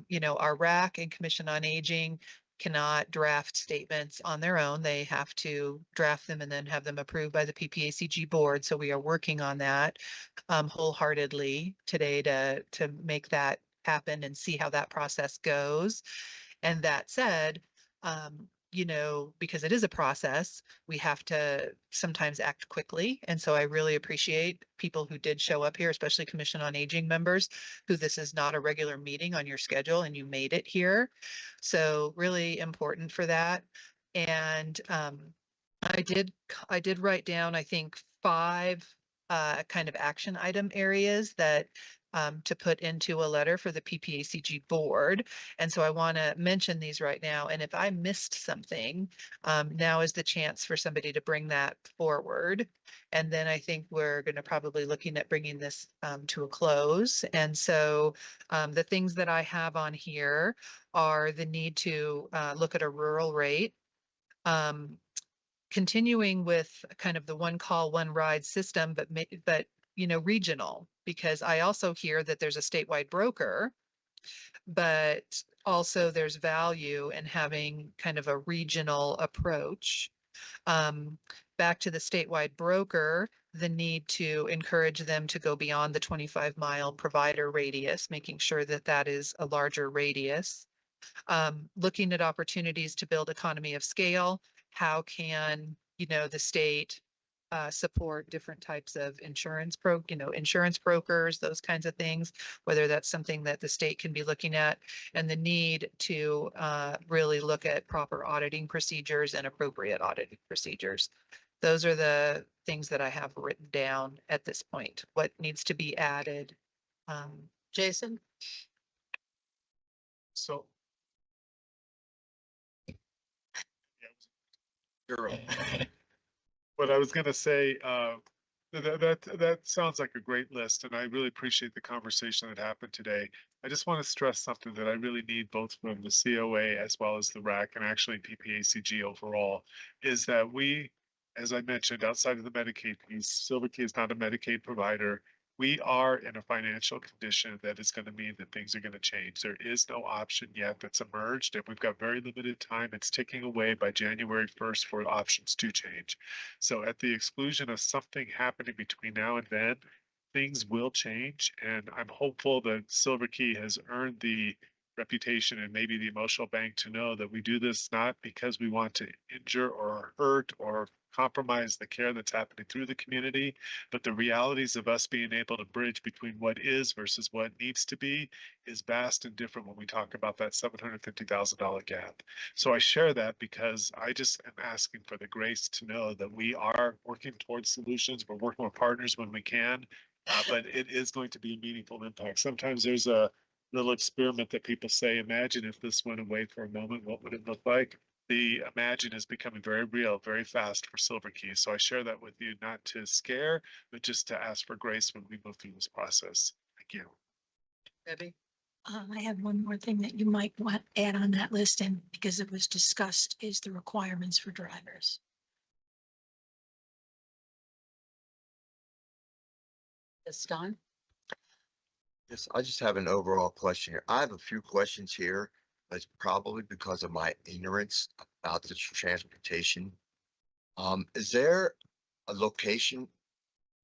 You know, our RAC and Commission on Aging cannot draft statements on their own. They have to draft them and then have them approved by the PPACG board. So we are working on that wholeheartedly today to make that happen and see how that process goes. And that said, you know, because it is a process, we have to sometimes act quickly. And so I really appreciate people who did show up here, especially Commission on Aging members, who this is not a regular meeting on your schedule and you made it here. So really important for that. And I did write down, I think, 5 kind of action item areas that to put into a letter for the PPACG board. And so I want to mention these right now. And if I missed something, now is the chance for somebody to bring that forward. And then I think we're going to probably looking at bringing this to a close. And so the things that I have on here are the need to look at a rural rate. Continuing with kind of the one call, one ride system, but you know, regional, because I also hear that there's a statewide broker, but also there's value in having kind of a regional approach. Back to the statewide broker, the need to encourage them to go beyond the 25-mile provider radius, making sure that that is a larger radius. Looking at opportunities to build economy of scale. How can, you know, the state support different types of insurance brokers, those kinds of things, whether that's something that the state can be looking at, and the need to really look at proper auditing procedures and appropriate auditing procedures. Those are the things that I have written down at this point. What needs to be added? Jason? So You're right. what I was gonna say, that sounds like a great list, and I really appreciate the conversation that happened today. I just want to stress something that I really need both from the COA as well as the RAC and actually PPACG overall, is that we, as I mentioned, outside of the Medicaid piece, Silver Key is not a Medicaid provider. We are in a financial condition that is going to mean that things are going to change. There is no option yet that's emerged, and we've got very limited time. It's ticking away by January 1st for options to change. So at the exclusion of something happening between now and then, things will change. And I'm hopeful that Silver Key has earned the reputation and maybe the emotional bank to know that we do this not because we want to injure or hurt or compromise the care that's happening through the community. But the realities of us being able to bridge between what is versus what needs to be is vast and different when we talk about that $750,000 gap. So I share that because I just am asking for the grace to know that we are working towards solutions. We're working with partners when we can, but it is going to be a meaningful impact. Sometimes there's a little experiment that people say, imagine if this went away for a moment, what would it look like? The imagine is becoming very real, very fast for Silver Key. So I share that with you, not to scare, but just to ask for grace when we move through this process. Thank you. Debbie? I have one more thing that you might want to add on that list, and because it was discussed, is the requirements for drivers. Yes, Don? Yes, I just have an overall question here. I have a few questions here. That's probably because of my ignorance about the transportation. Is there a location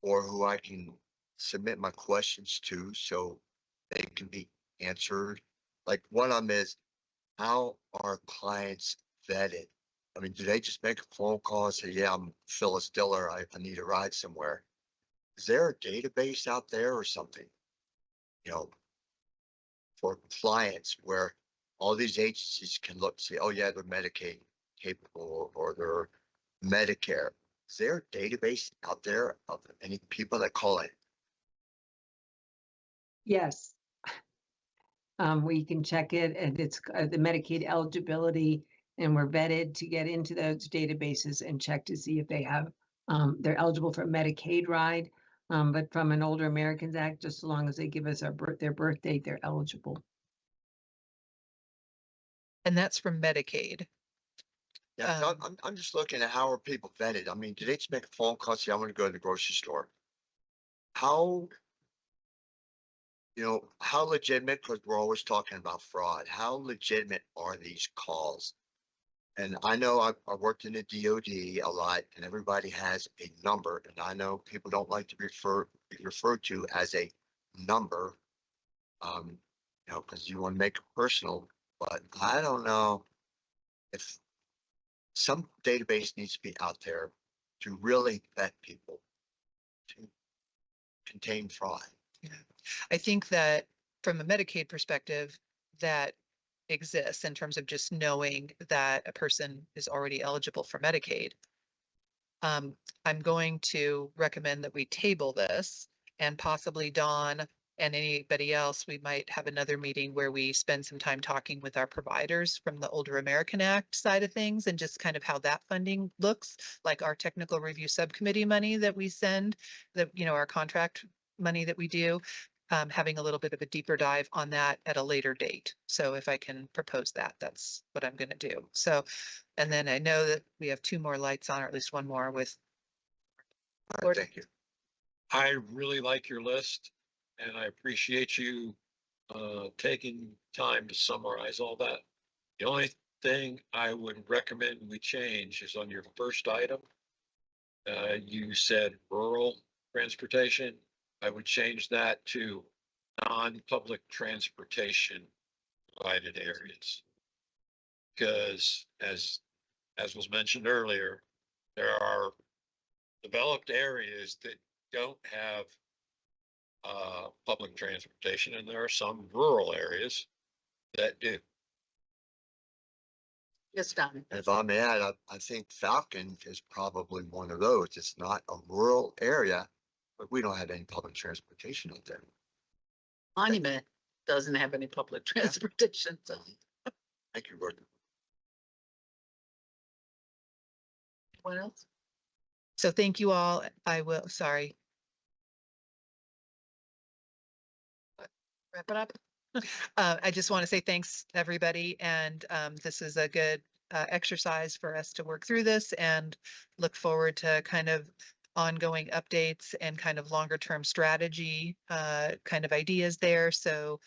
or who I can submit my questions to so they can be answered? Like one of them is, how are clients vetted? I mean, do they just make a phone call and say, yeah, I'm Phyllis Diller, I need a ride somewhere? Is there a database out there or something, you know, for clients where all these agencies can look, say, oh yeah, they're Medicaid capable or they're Medicare? Is there a database out there of any people that call it? Yes. We can check it, and it's the Medicaid eligibility, and we're vetted to get into those databases and check to see if they have, they're eligible for a Medicaid ride. But from an Older Americans Act, just as long as they give us their birth date, they're eligible. And that's from Medicaid. Yeah, no, I'm just looking at how are people vetted. I mean, do they just make a phone call, say, I'm gonna go to the grocery store? How, you know, how legitimate, because we're always talking about fraud, how legitimate are these calls? And I know I worked in the DOD a lot, and everybody has a number, and I know people don't like to be referred to as a number. You know, because you want to make it personal, but I don't know if some database needs to be out there to really vet people to contain fraud. I think that from a Medicaid perspective, that exists in terms of just knowing that a person is already eligible for Medicaid. I'm going to recommend that we table this, and possibly Dawn and anybody else, we might have another meeting where we spend some time talking with our providers from the Older American Act side of things, and just kind of how that funding looks, like our technical review subcommittee money that we send, that, you know, our contract money that we do, having a little bit of a deeper dive on that at a later date. So if I can propose that, that's what I'm going to do. So, and then I know that we have 2 more lights on, or at least 1 more with. All right, thank you. I really like your list, and I appreciate you taking time to summarize all that. The only thing I would recommend we change is on your first item. You said rural transportation. I would change that to non-public transportation provided areas. Because as was mentioned earlier, there are developed areas that don't have public transportation, and there are some rural areas that do. Yes, Don? And if I may add, I think Falcon is probably one of those. It's not a rural area, but we don't have any public transportation out there. Monument doesn't have any public transportation, so. Thank you, Gordon. What else? So thank you all. I will, sorry. Wrap it up. I just want to say thanks, everybody. And this is a good exercise for us to work through this, and look forward to kind of ongoing updates and kind of longer term strategy kind of ideas there. So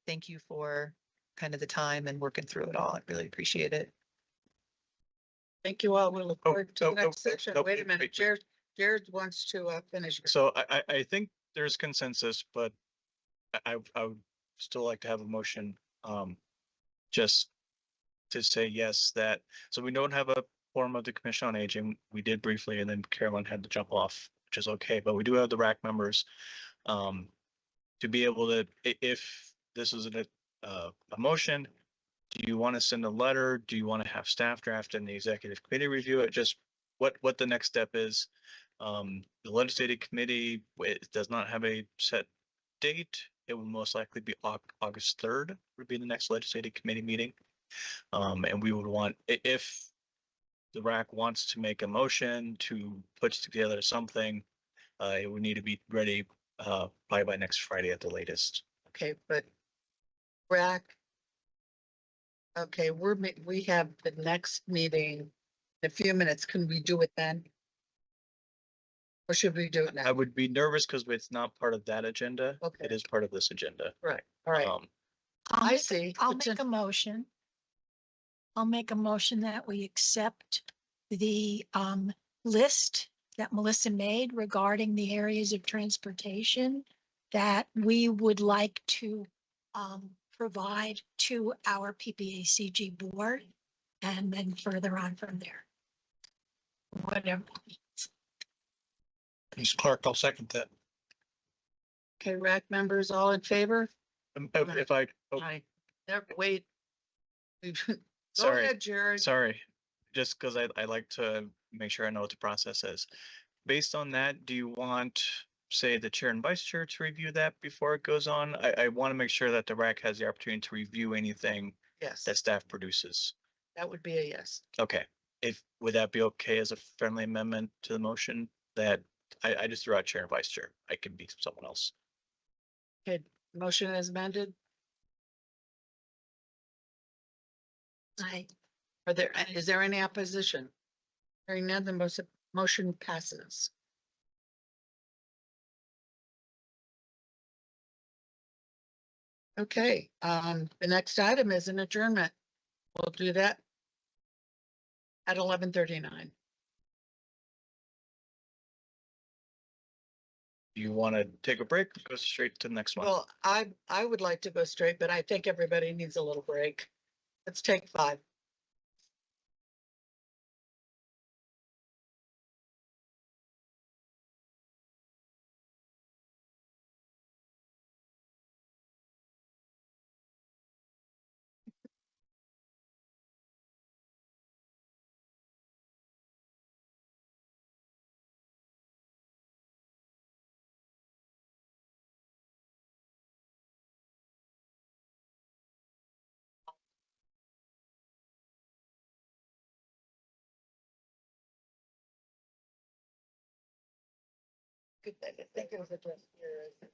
thank you for kind of the time and working through it all. I really appreciate it. Thank you all. We'll look forward to the next section. no, Wait a minute, Jared wants to finish. So I think there's consensus, but I would still like to have a motion, just to say yes, that, so we don't have a quorum of the Commission on Aging. We did briefly, and then Carolyn had to jump off, which is okay, but we do have the RAC members. To be able to, if this is a motion, do you want to send a letter? Do you want to have staff draft and the executive committee review it? Just what the next step is. The legislative committee, it does not have a set date. It will most likely be August 3rd would be the next legislative committee meeting. And we would want, if the RAC wants to make a motion to put together something, it would need to be ready probably by next Friday at the latest. Okay, but RAC. Okay, we have the next meeting in a few minutes. Can we do it then? Or should we do it I now? would be nervous because it's not part of that agenda. Okay. It is part of this agenda. Right, all right. I see. I'll make a motion. I'll make a motion that we accept the list that Melissa made regarding the areas of transportation that we would like to provide to our PPACG board, and then further on from there. Whatever. Ms. Clark, I'll second that. Okay, RAC members, all in favor? If I, oh, Aye. Wait. Go sorry, ahead, Jared. sorry, just because I like to make sure I know what the process is. Based on that, do you want, say, the chair and vice chair to review that before it goes on? I want to make sure that the RAC has the opportunity to review anything Yes, that staff produces. that would be a yes. Okay, would that be okay as a friendly amendment to the motion that I just threw out chair and vice chair? I can be someone else. Okay, motion is amended. Aye. Is there any opposition? Hearing none, the motion passes. Okay, the next item is an adjournment. We'll do that at 11:39. Do you want to take a break or go straight to the next one? Well, I would like to go straight, but I think everybody needs a little break. Let's take 5. I think it was addressed here.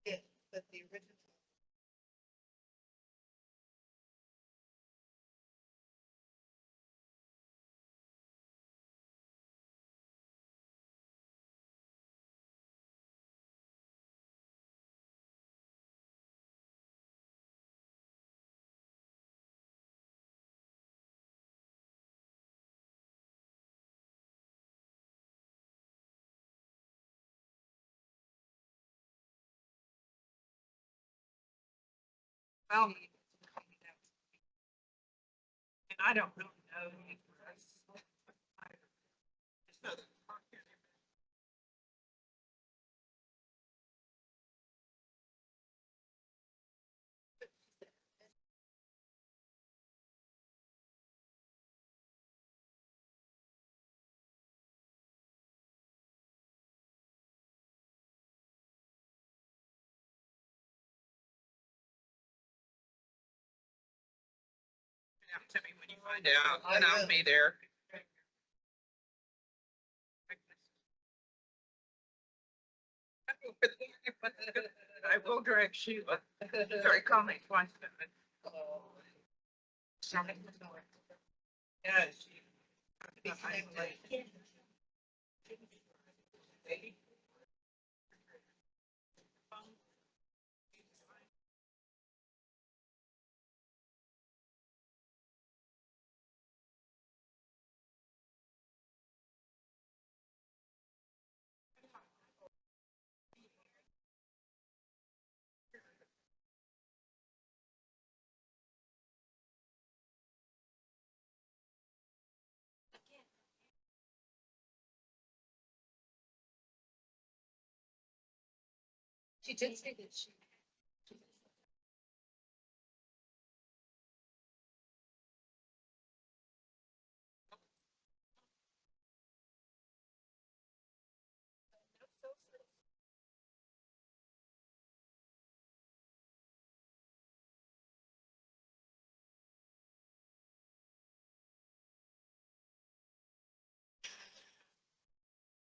Yeah, but the original. Well, and I don't really know. To me when you find out, and I'll be there. I will drag Sheila. Sorry, call me twice. Yeah. She did say that she.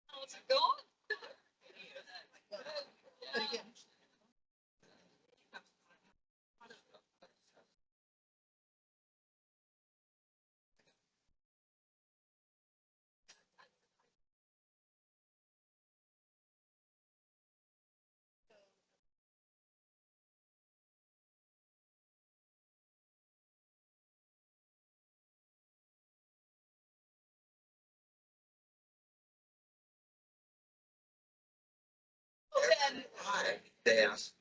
How's it going? Hi, they asked.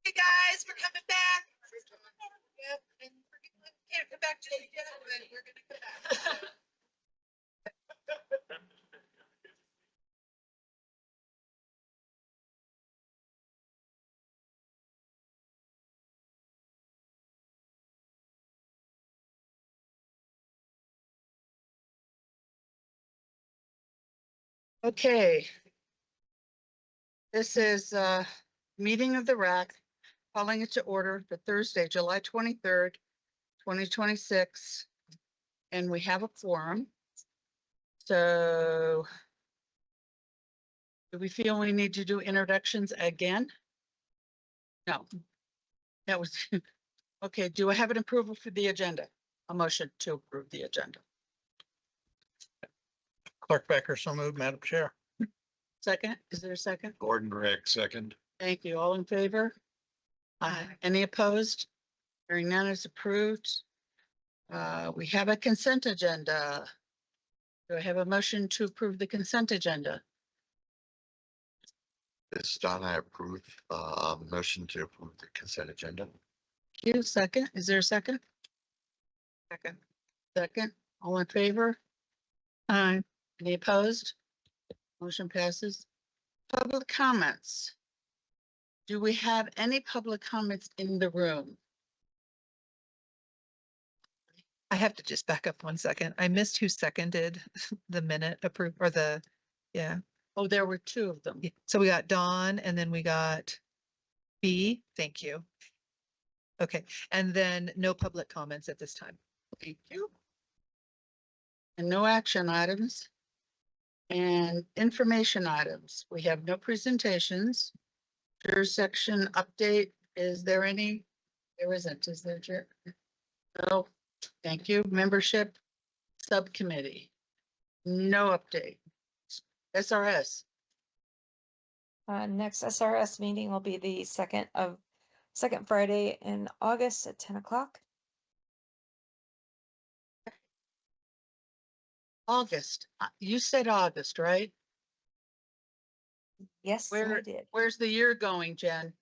Hey guys, we're coming back. Yep, and can't come back today yet, but we're gonna come back. Okay. This is meeting of the RAC, calling it to order for Thursday, July 23rd, 2026. And we have a quorum. So do we feel we need to do introductions again? No. That was, okay, do I have an approval for the agenda? A motion to approve the agenda. Clerk Becker, so moved, Madam Chair. Second, is there a second? Gordon Rick, second. Thank you. All in favor? Aye. Any opposed? Hearing none is approved. We have a consent agenda. Do I have a motion to approve the consent agenda? This Don, I approve, motion to approve the consent agenda. Thank you. Second, is there a second? Second. Second, all in favor? Aye. Any opposed? Motion passes. Public comments. Do we have any public comments in the room? I have to just back up 1 second. I missed who seconded the minute approve or yeah. Oh, there were two of them. Yeah. So we got Dawn and then we got B. Thank you. Okay, and then no public comments at this time. Thank you. And no action items. And information items. We have no presentations. Jurisdiction update. Is there any? There isn't, is there? No. Thank you. Membership subcommittee. No update. SRS. Next SRS meeting will be the second Friday in August at 10 o'clock. August. You said August, right? Yes, I did. Where's the year going, Jen?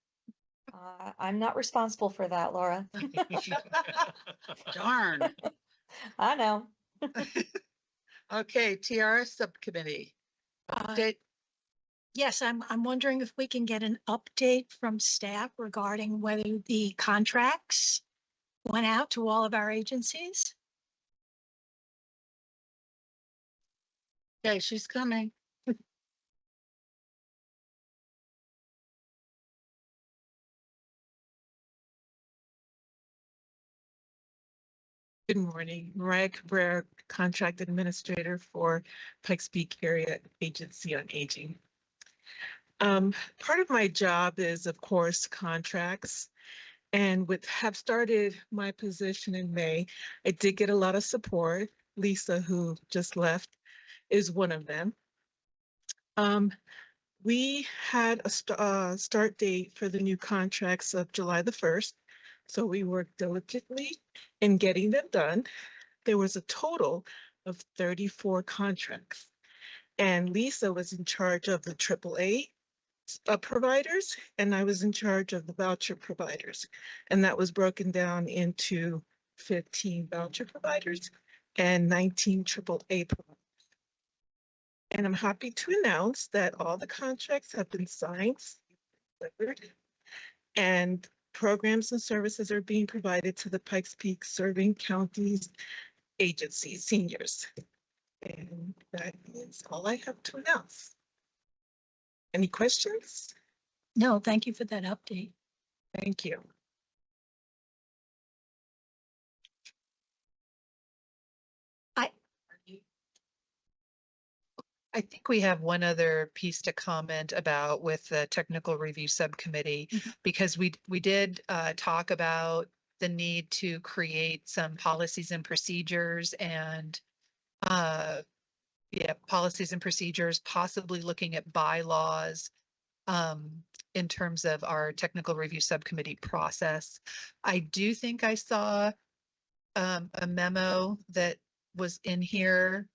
I'm not responsible for that, Laura. Darn. I know. Okay, TRS subcommittee. Update. Yes, I'm wondering if we can get an update from staff regarding whether the contracts went out to all of our agencies. Okay, she's coming. Good morning, Mariah Cabrera, Contract Administrator for Pikes Peak Area Agency on Aging. Part of my job is, of course, contracts. And have started my position in May, I did get a lot of support. Lisa, who just left, is one of them. We had a start date for the new contracts of July the 1st. So we worked diligently in getting them done. There was a total of 34 contracts. And Lisa was in charge of the AAA providers, and I was in charge of the voucher providers. And that was broken down into 15 voucher providers and 19 AAA providers. And I'm happy to announce that all the contracts have been signed, delivered, and programs and services are being provided to the Pikes Peak serving counties agencies, seniors. And that is all I have to announce. Any questions? No, thank you for that update. Thank you. I think we have one other piece to comment about with the technical review subcommittee, because we did talk about the need to create some policies and procedures and policies and procedures, possibly looking at bylaws in terms of our technical review subcommittee process. I do think I saw a memo that was in here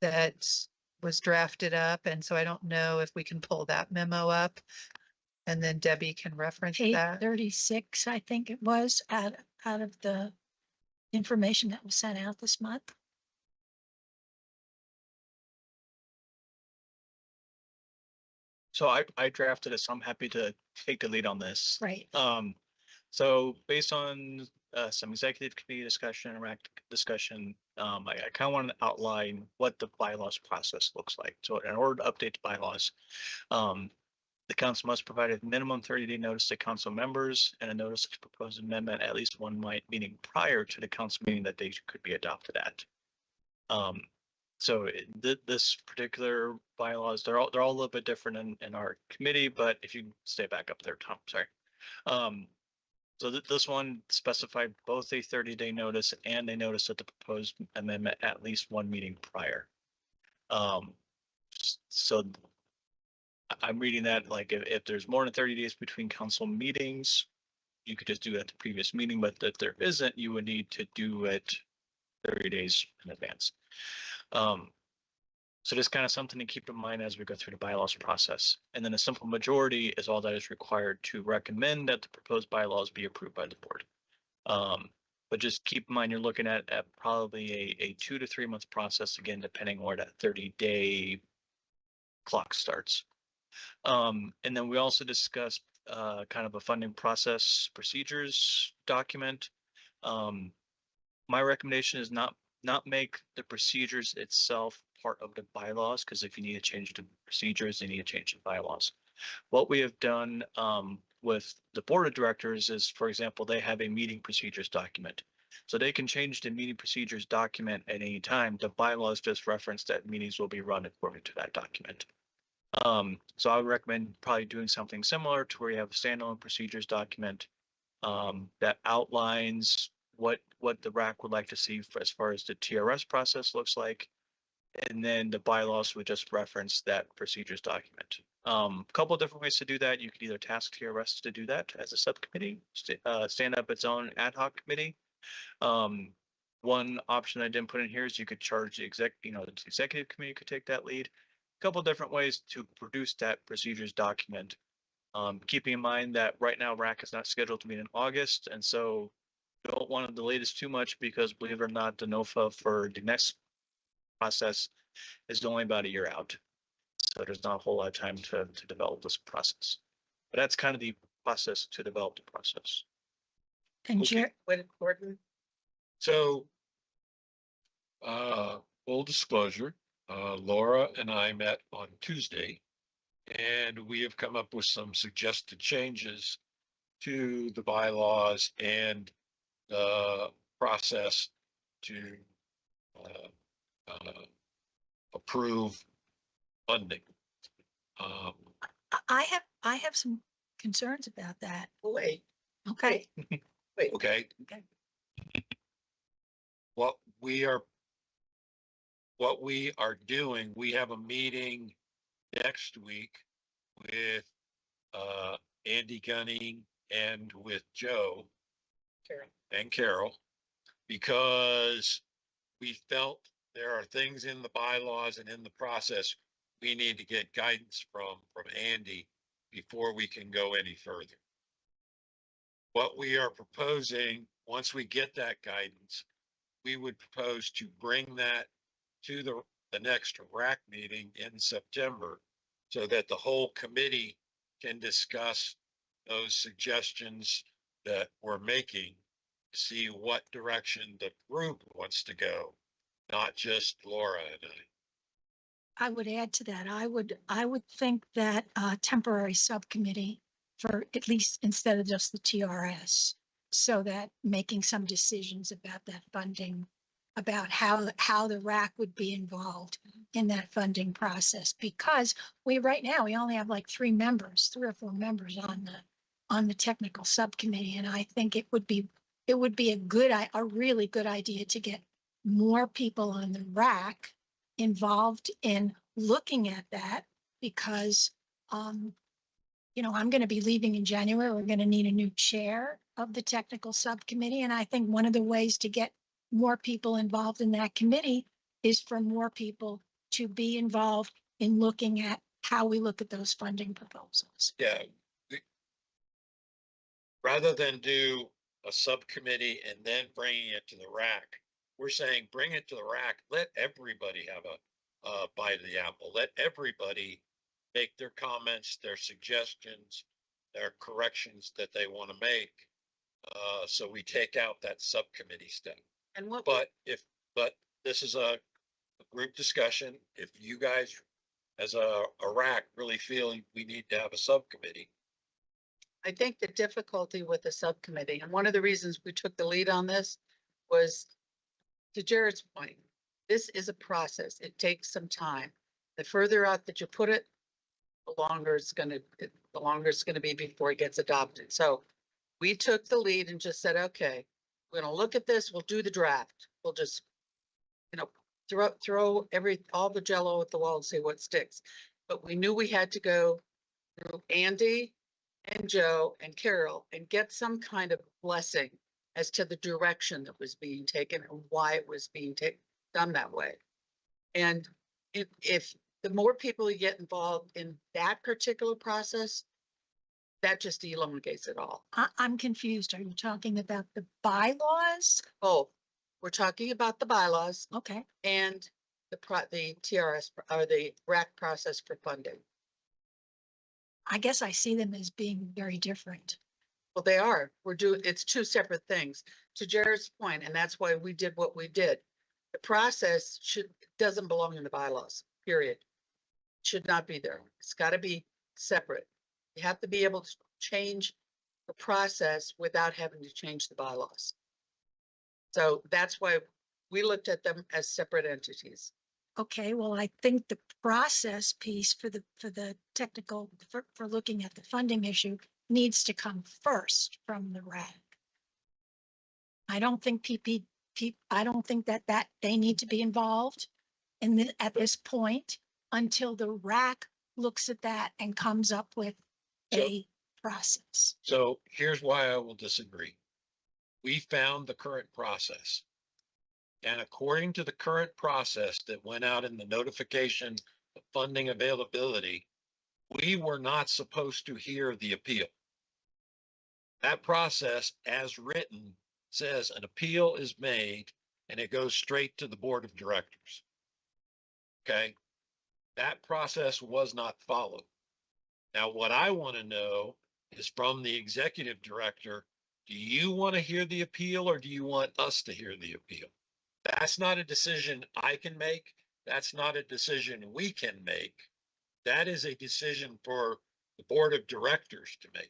that was drafted up. And so I don't know if we can pull that memo up and then Debbie can reference Page that. 36, I think it was, out of the information that was sent out this month. So I drafted it, so I'm happy to take the lead on this. Right. So based on some executive committee discussion and RAC discussion, I kind of want to outline what the bylaws process looks like. So in order to update the bylaws, the council must provide a minimum 30-day notice to council members and a notice to propose amendment at least one meeting prior to the council meeting that they could be adopted at. So this particular bylaws, they're all a little bit different in our committee, but if you stay back up there, Tom, sorry. So this one specified both a 30-day notice and a notice of the proposed amendment at least one meeting prior. So I'm reading that like if there's more than 30 days between council meetings, you could just do it at the previous meeting, but if there isn't, you would need to do it 30 days in advance. So just kind of something to keep in mind as we go through the bylaws process. And then a simple majority is all that is required to recommend that the proposed bylaws be approved by the board. But just keep in mind, you're looking at probably a 2 to 3 month process, again, depending on where that 30-day clock starts. And then we also discussed kind of a funding process procedures document. My recommendation is not make the procedures itself part of the bylaws, because if you need to change the procedures, you need to change the bylaws. What we have done with the board of directors is, for example, they have a meeting procedures document. So they can change the meeting procedures document at any time. The bylaws just reference that meetings will be run according to that document. So I would recommend probably doing something similar to where you have a standalone procedures document that outlines what the RAC would like to see as far as the TRS process looks like. And then the bylaws would just reference that procedures document. Couple of different ways to do that. You could either task TRS to do that as a subcommittee, stand up its own ad hoc committee. One option I didn't put in here is you could charge the the executive committee could take that lead. A couple of different ways to produce that procedures document. Keeping in mind that right now RAC is not scheduled to meet in August, and so don't want to delay this too much because believe it or not, the NOFA for the next process is only about a year out. So there's not a whole lot of time to develop this process. But that's kind of the process to develop the process. And Okay. Gordon, So, full disclosure, Laura and I met on Tuesday, and we have come up with some suggested changes to the bylaws and the process to approve funding. I have some concerns about that. wait, Okay. wait. Okay. Okay. What we are doing, we have a meeting next week with Andy Gunning and with Joe and Carol, because we felt there are things in the bylaws and in the process we need to get guidance from Andy before we can go any further. What we are proposing, once we get that guidance, we would propose to bring that to the next RAC meeting in September so that the whole committee can discuss those suggestions that we're making, to see what direction the group wants to go, not just Laura and I. I would add to that. I would think that a temporary subcommittee for at least instead of just the TRS, so that making some decisions about that funding, about how the RAC would be involved in that funding process, because right now we only have like 3 or 4 members on the technical subcommittee, and I think it would be a really good idea to get more people on the RAC involved in looking at that, because I'm going to be leaving in January. We're going to need a new chair of the technical subcommittee, and I think one of the ways to get more people involved in that committee is for more people to be involved in looking at how we look at those funding proposals. Yeah. Rather than do a subcommittee and then bringing it to the RAC, we're saying bring it to the RAC, let everybody have a bite of the apple, let everybody make their comments, their suggestions, their corrections that they want to make. So we take out that subcommittee step. And what? But this is a group discussion. If you guys as a RAC really feel we need to have a subcommittee. I think the difficulty with the subcommittee, and one of the reasons we took the lead on this was, to Jared's point, this is a process. It takes some time. The further out that you put it, the longer it's going to be before it gets adopted. So we took the lead and just said, okay, we're going to look at this. We'll do the draft. We'll just, throw all the jello at the wall and see what sticks. But we knew we had to go through Andy and Joe and Carol and get some kind of blessing as to the direction that was being taken and why it was being done that way. And if the more people you get involved in that particular process, that just elongates it all. I'm confused. Are you talking about the bylaws? Oh, we're talking about the bylaws. Okay. And the TRS or the RAC process for funding. I guess I see them as being very different. Well, they are. It's 2 separate things. To Jared's point, and that's why we did what we did. The process doesn't belong in the bylaws, period. Should not be there. It's got to be separate. You have to be able to change the process without having to change the bylaws. So that's why we looked at them as separate entities. Okay, well, I think the process piece for the technical, for looking at the funding issue needs to come first from the RAC. I don't think I don't think that they need to be involved at this point until the RAC looks at that and comes up with a process. So here's why I will disagree. We found the current process. And according to the current process that went out in the notification of funding availability, we were not supposed to hear the appeal. That process, as written, says an appeal is made and it goes straight to the board of directors. Okay? That process was not followed. Now, what I want to know is from the executive director, do you want to hear the appeal or do you want us to hear the appeal? That's not a decision I can make. That's not a decision we can make. That is a decision for the board of directors to make.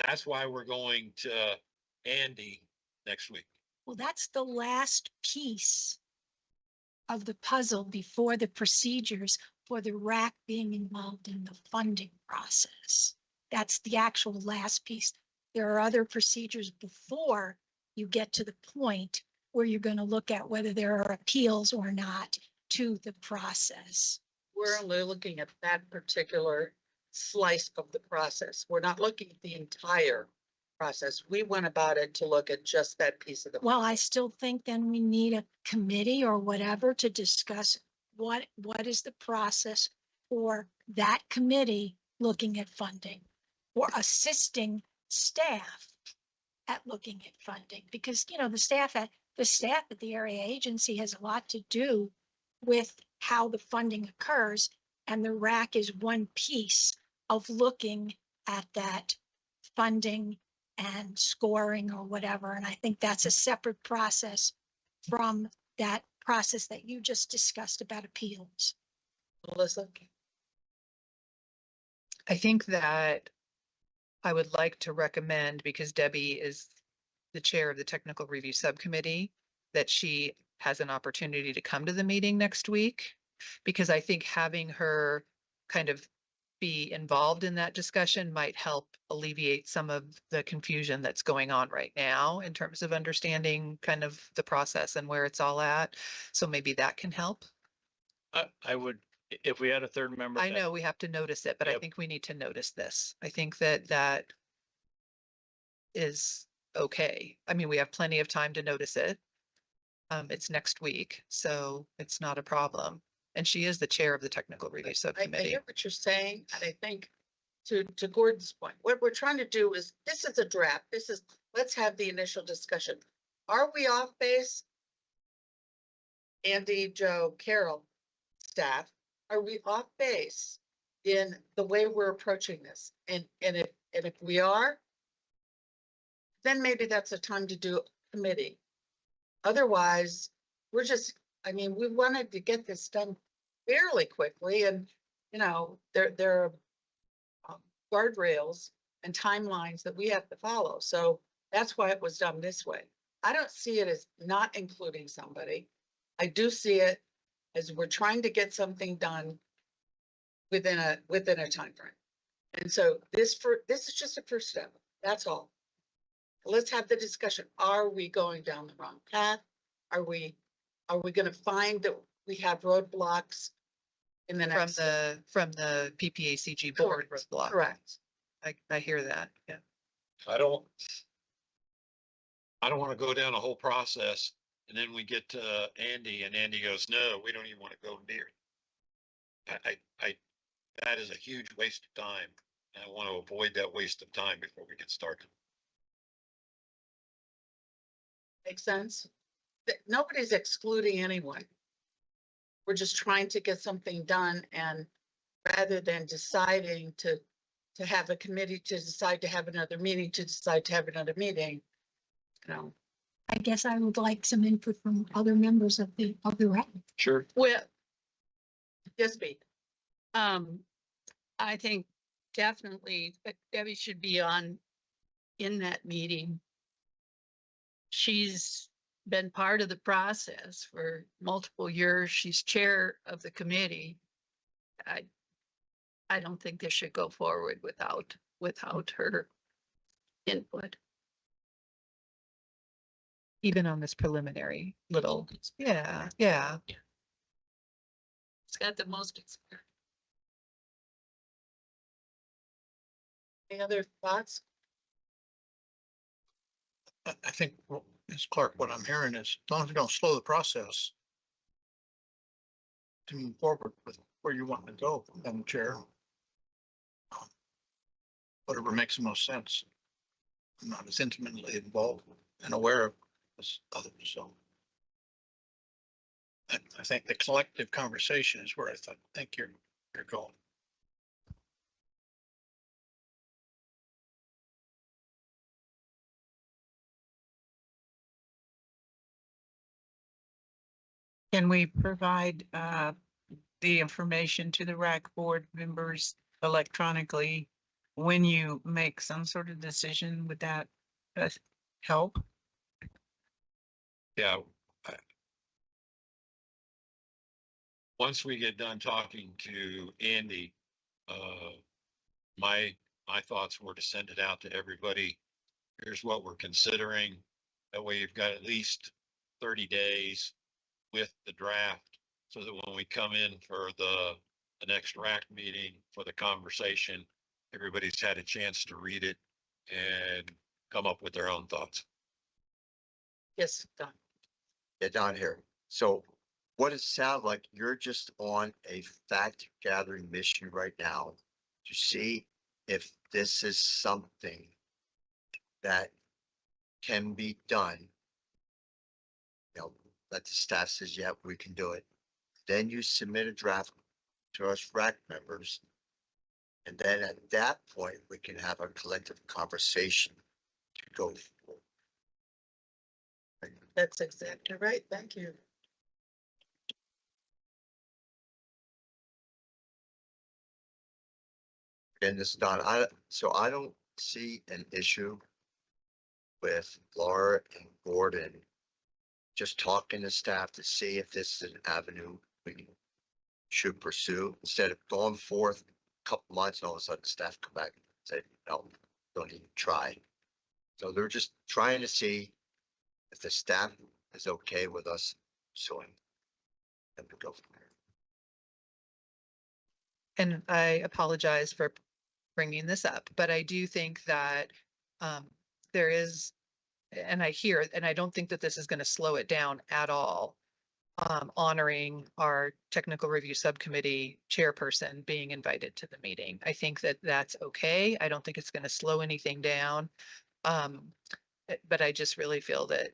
That's why we're going to Andy next week. Well, that's the last piece of the puzzle before the procedures for the RAC being involved in the funding process. That's the actual last piece. There are other procedures before you get to the point where you're going to look at whether there are appeals or not to the process. We're only looking at that particular slice of the process. We're not looking at the entire process. We went about it to look at just that piece of the. Well, I still think then we need a committee or whatever to discuss what is the process for that committee looking at funding or assisting staff at looking at funding, because, you know, the staff at the area agency has a lot to do with how the funding occurs, and the RAC is one piece of looking at that funding and scoring or whatever. And I think that's a separate process from that process that you just discussed about appeals. Melissa? I think that I would like to recommend, because Debbie is the chair of the technical review subcommittee, that she has an opportunity to come to the meeting next week, because I think having her kind of be involved in that discussion might help alleviate some of the confusion that's going on right now in terms of understanding kind of the process and where it's all at. So maybe that can help. I would, if we had a third member. I know we have to notice it, but I think we need to notice this. I think that is okay. I mean, we have plenty of time to notice it. It's next week, so it's not a problem. And she is the chair of the technical review I subcommittee. hear what you're saying, and I think to Gordon's point, what we're trying to do is, this is a draft. Let's have the initial discussion. Are we off base? Andy, Joe, Carol, staff, are we off base in the way we're approaching this? And if we are, then maybe that's a time to do a committee. Otherwise, we're just, I mean, we wanted to get this done fairly quickly, and, you know, there are guardrails and timelines that we have to follow. So that's why it was done this way. I don't see it as not including somebody. I do see it as we're trying to get something done within a time frame. And so this is just a first step. That's all. Let's have the discussion. Are we going down the wrong path? Are we going to find that we have roadblocks in the next? From the PPACG board roadblock. Correct. I hear that. Yeah. I don't want to go down a whole process and then we get to Andy and Andy goes, no, we don't even want to go near it. That is a huge waste of time. And I want to avoid that waste of time before we get started. Makes sense? Nobody's excluding anyone. We're just trying to get something done, and rather than deciding to have a committee to decide to have another meeting, you know. I guess I would like some input from other members of the RAC. Sure. Well, Yes, Pete. I think definitely that Debbie should be in that meeting. She's been part of the process for multiple years. She's chair of the committee. I don't think this should go forward without her input. even on this preliminary little, yeah. It's got the most experience. Any other thoughts? I think, Ms. Clark, what I'm hearing is, as long as we don't slow the process to move forward with where you want to go, Madam Chair, whatever makes the most sense. I'm not as intimately involved and aware of as others, so. I think the collective conversation is where think you're going. Can we provide the information to the RAC board members electronically when you make some sort of decision? Would that help? Yeah. Once we get done talking to Andy, my thoughts were to send it out to everybody. Here's what we're considering. That way you've got at least 30 days with the draft, so that when we come in for the next RAC meeting for the conversation, everybody's had a chance to read it and come up with their own thoughts. Yes, Don. Yeah, down here. So what it sounds like, you're just on a fact gathering mission right now to see if this is something that can be done. You know, that the staff says, yeah, we can do it. Then you submit a draft to us RAC members. And then at that point, we can have a collective conversation to go forward. That's exactly right. Thank you. And this Don, so I don't see an issue with Laura and Gordon just talking to staff to see if this is an avenue we should pursue, instead of going forth a couple months and all of a sudden staff come back and say, no, don't even try. So they're just trying to see if the staff is okay with us suing. And we go from there. And I apologize for bringing this up, but I do think that there is, and I hear, and I don't think that this is going to slow it down at all, honoring our technical review subcommittee chairperson being invited to the meeting. I think that that's okay. I don't think it's going to slow anything down. But I just really feel that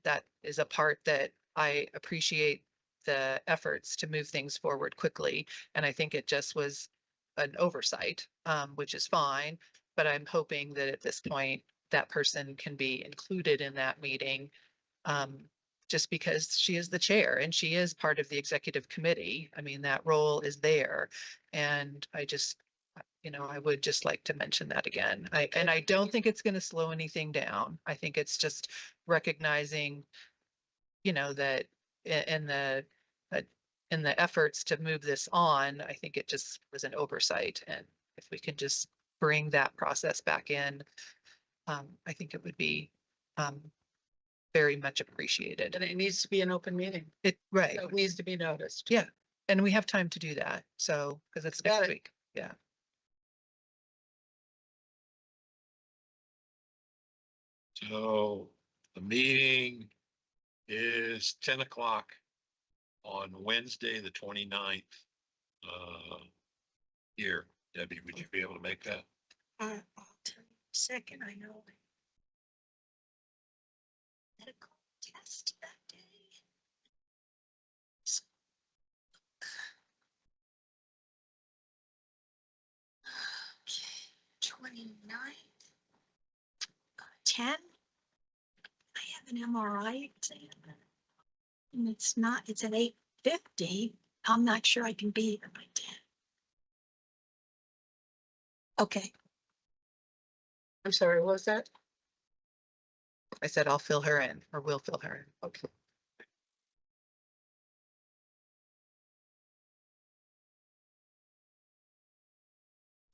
that is a part that I appreciate the efforts to move things forward quickly. And I think it just was an oversight, which is fine. But I'm hoping that at this point, that person can be included in that meeting, just because she is the chair and she is part of the executive committee. I mean, that role is there. And I just, I would just like to mention that again. And I don't think it's going to slow anything down. I think it's just recognizing, that in the efforts to move this on, I think it just was an oversight. And if we can just bring that process back in, I think it would be very much appreciated. And it needs to be an open meeting. Right. So it needs to be noticed. Yeah. And we have time to do that. So, because it's Got next it. week. Yeah. So the meeting is 10 o'clock on Wednesday, the 29th. Here, Debbie, would you be able to make that? I'll tell you in a second, I know. Medical test that day. Okay, 29th. 10. I have an MRI exam. And it's at 8:50. I'm not sure I can be here by 10. Okay. I'm sorry, what was that? I said I'll fill her in, or we'll fill her in. Okay.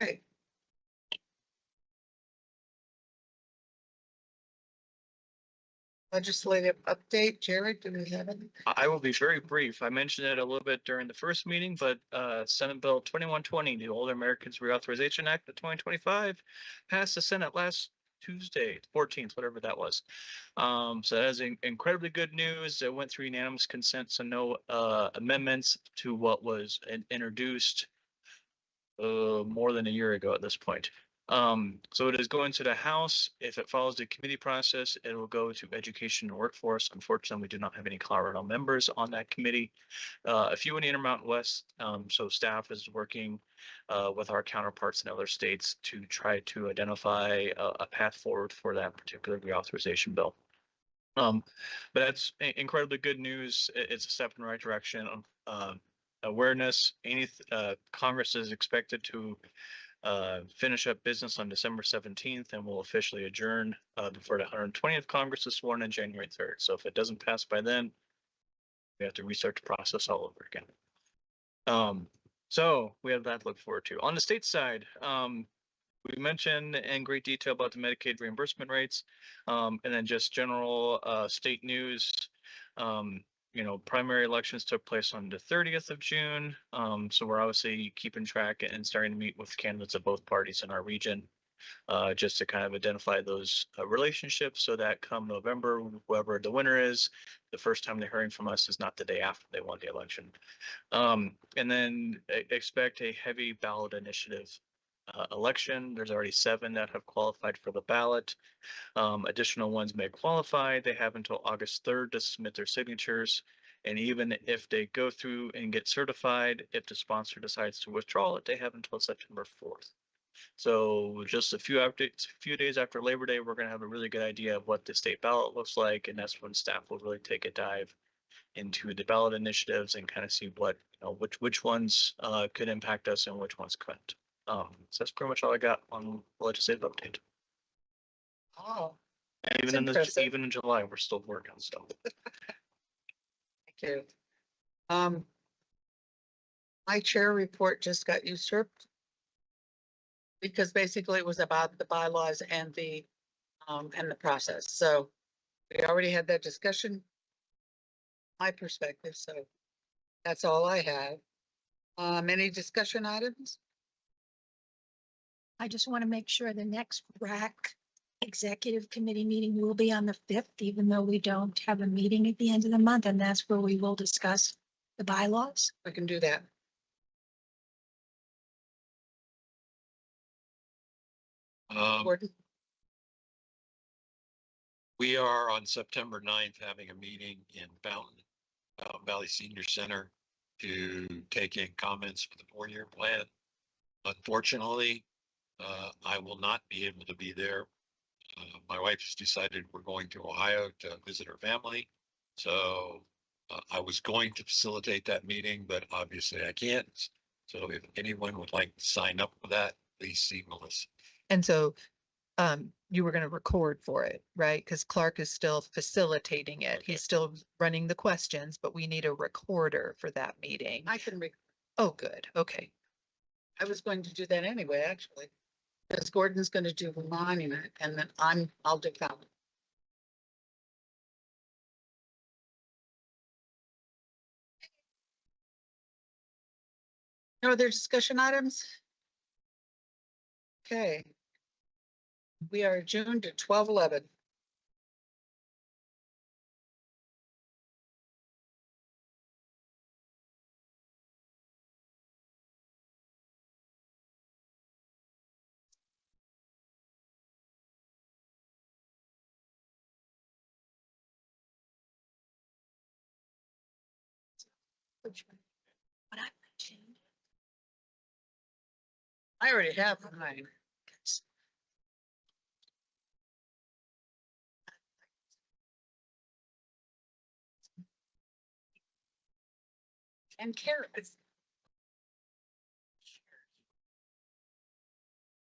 Great. Legislative update, Jared, do we have any? I will be very brief. I mentioned it a little bit during the first meeting, but Senate Bill 2120, the Older Americans Reauthorization Act of 2025, passed the Senate last Tuesday, 14th, whatever that was. So that is incredibly good news. It went through unanimous consent, so no amendments to what was introduced more than a year ago at this point. So it is going to the House. If it follows the committee process, it will go to Education and Workforce. Unfortunately, we do not have any Colorado members on that committee. A few in the Intermountain West. So staff is working with our counterparts in other states to try to identify a path forward for that particular reauthorization bill. But that's incredibly good news. It's a step in the right direction. Awareness. Congress is expected to finish up business on December 17th and will officially adjourn before the 120th Congress is sworn in January 3rd. So if it doesn't pass by then, we have to restart the process all over again. So we have that to look forward to. On the state side, we mentioned in great detail about the Medicaid reimbursement rates, and then just general state news. Primary elections took place on the 30th of June. So we're obviously keeping track and starting to meet with candidates of both parties in our region, just to kind of identify those relationships so that come November, whoever the winner is, the first time they're hearing from us is not the day after they won the election. And then expect a heavy ballot initiative election. There's already 7 that have qualified for the ballot. Additional ones may qualify. They have until August 3rd to submit their signatures. And even if they go through and get certified, if the sponsor decides to withdraw it, they have until September 4th. So just a few days after Labor Day, we're going to have a really good idea of what the state ballot looks like. And that's when staff will really take a dive into the ballot initiatives and kind of see what, which ones could impact us and which ones couldn't. So that's pretty much all I got on legislative update. Oh, And even in July, we're still working on stuff. thank you. My chair report just got usurped because basically it was about the bylaws and the process. So we already had that discussion. My perspective, so that's all I have. Any discussion items? I just want to make sure the next RAC executive committee meeting will be on the 5th, even though we don't have a meeting at the end of the month, and that's where we will discuss the bylaws. We can do that. Gordon? We are on September 9th having a meeting in Fountain Valley Senior Center to take in comments for the 4-year plan. Unfortunately, I will not be able to be there. My wife has decided we're going to Ohio to visit her family. So I was going to facilitate that meeting, but obviously I can't. So if anyone would like to sign up for that, please see Melissa. And so you were going to record for it, right? Because Clark is still facilitating it. He's still running the questions, but we need a recorder for that meeting. I can Oh, good. Okay. I was going to do that anyway, actually. Because Gordon's going to do the monument and then I'll do Fountain. No other discussion items? Okay. We are adjourned at 12:11. What I mentioned. I already have mine. And carrots.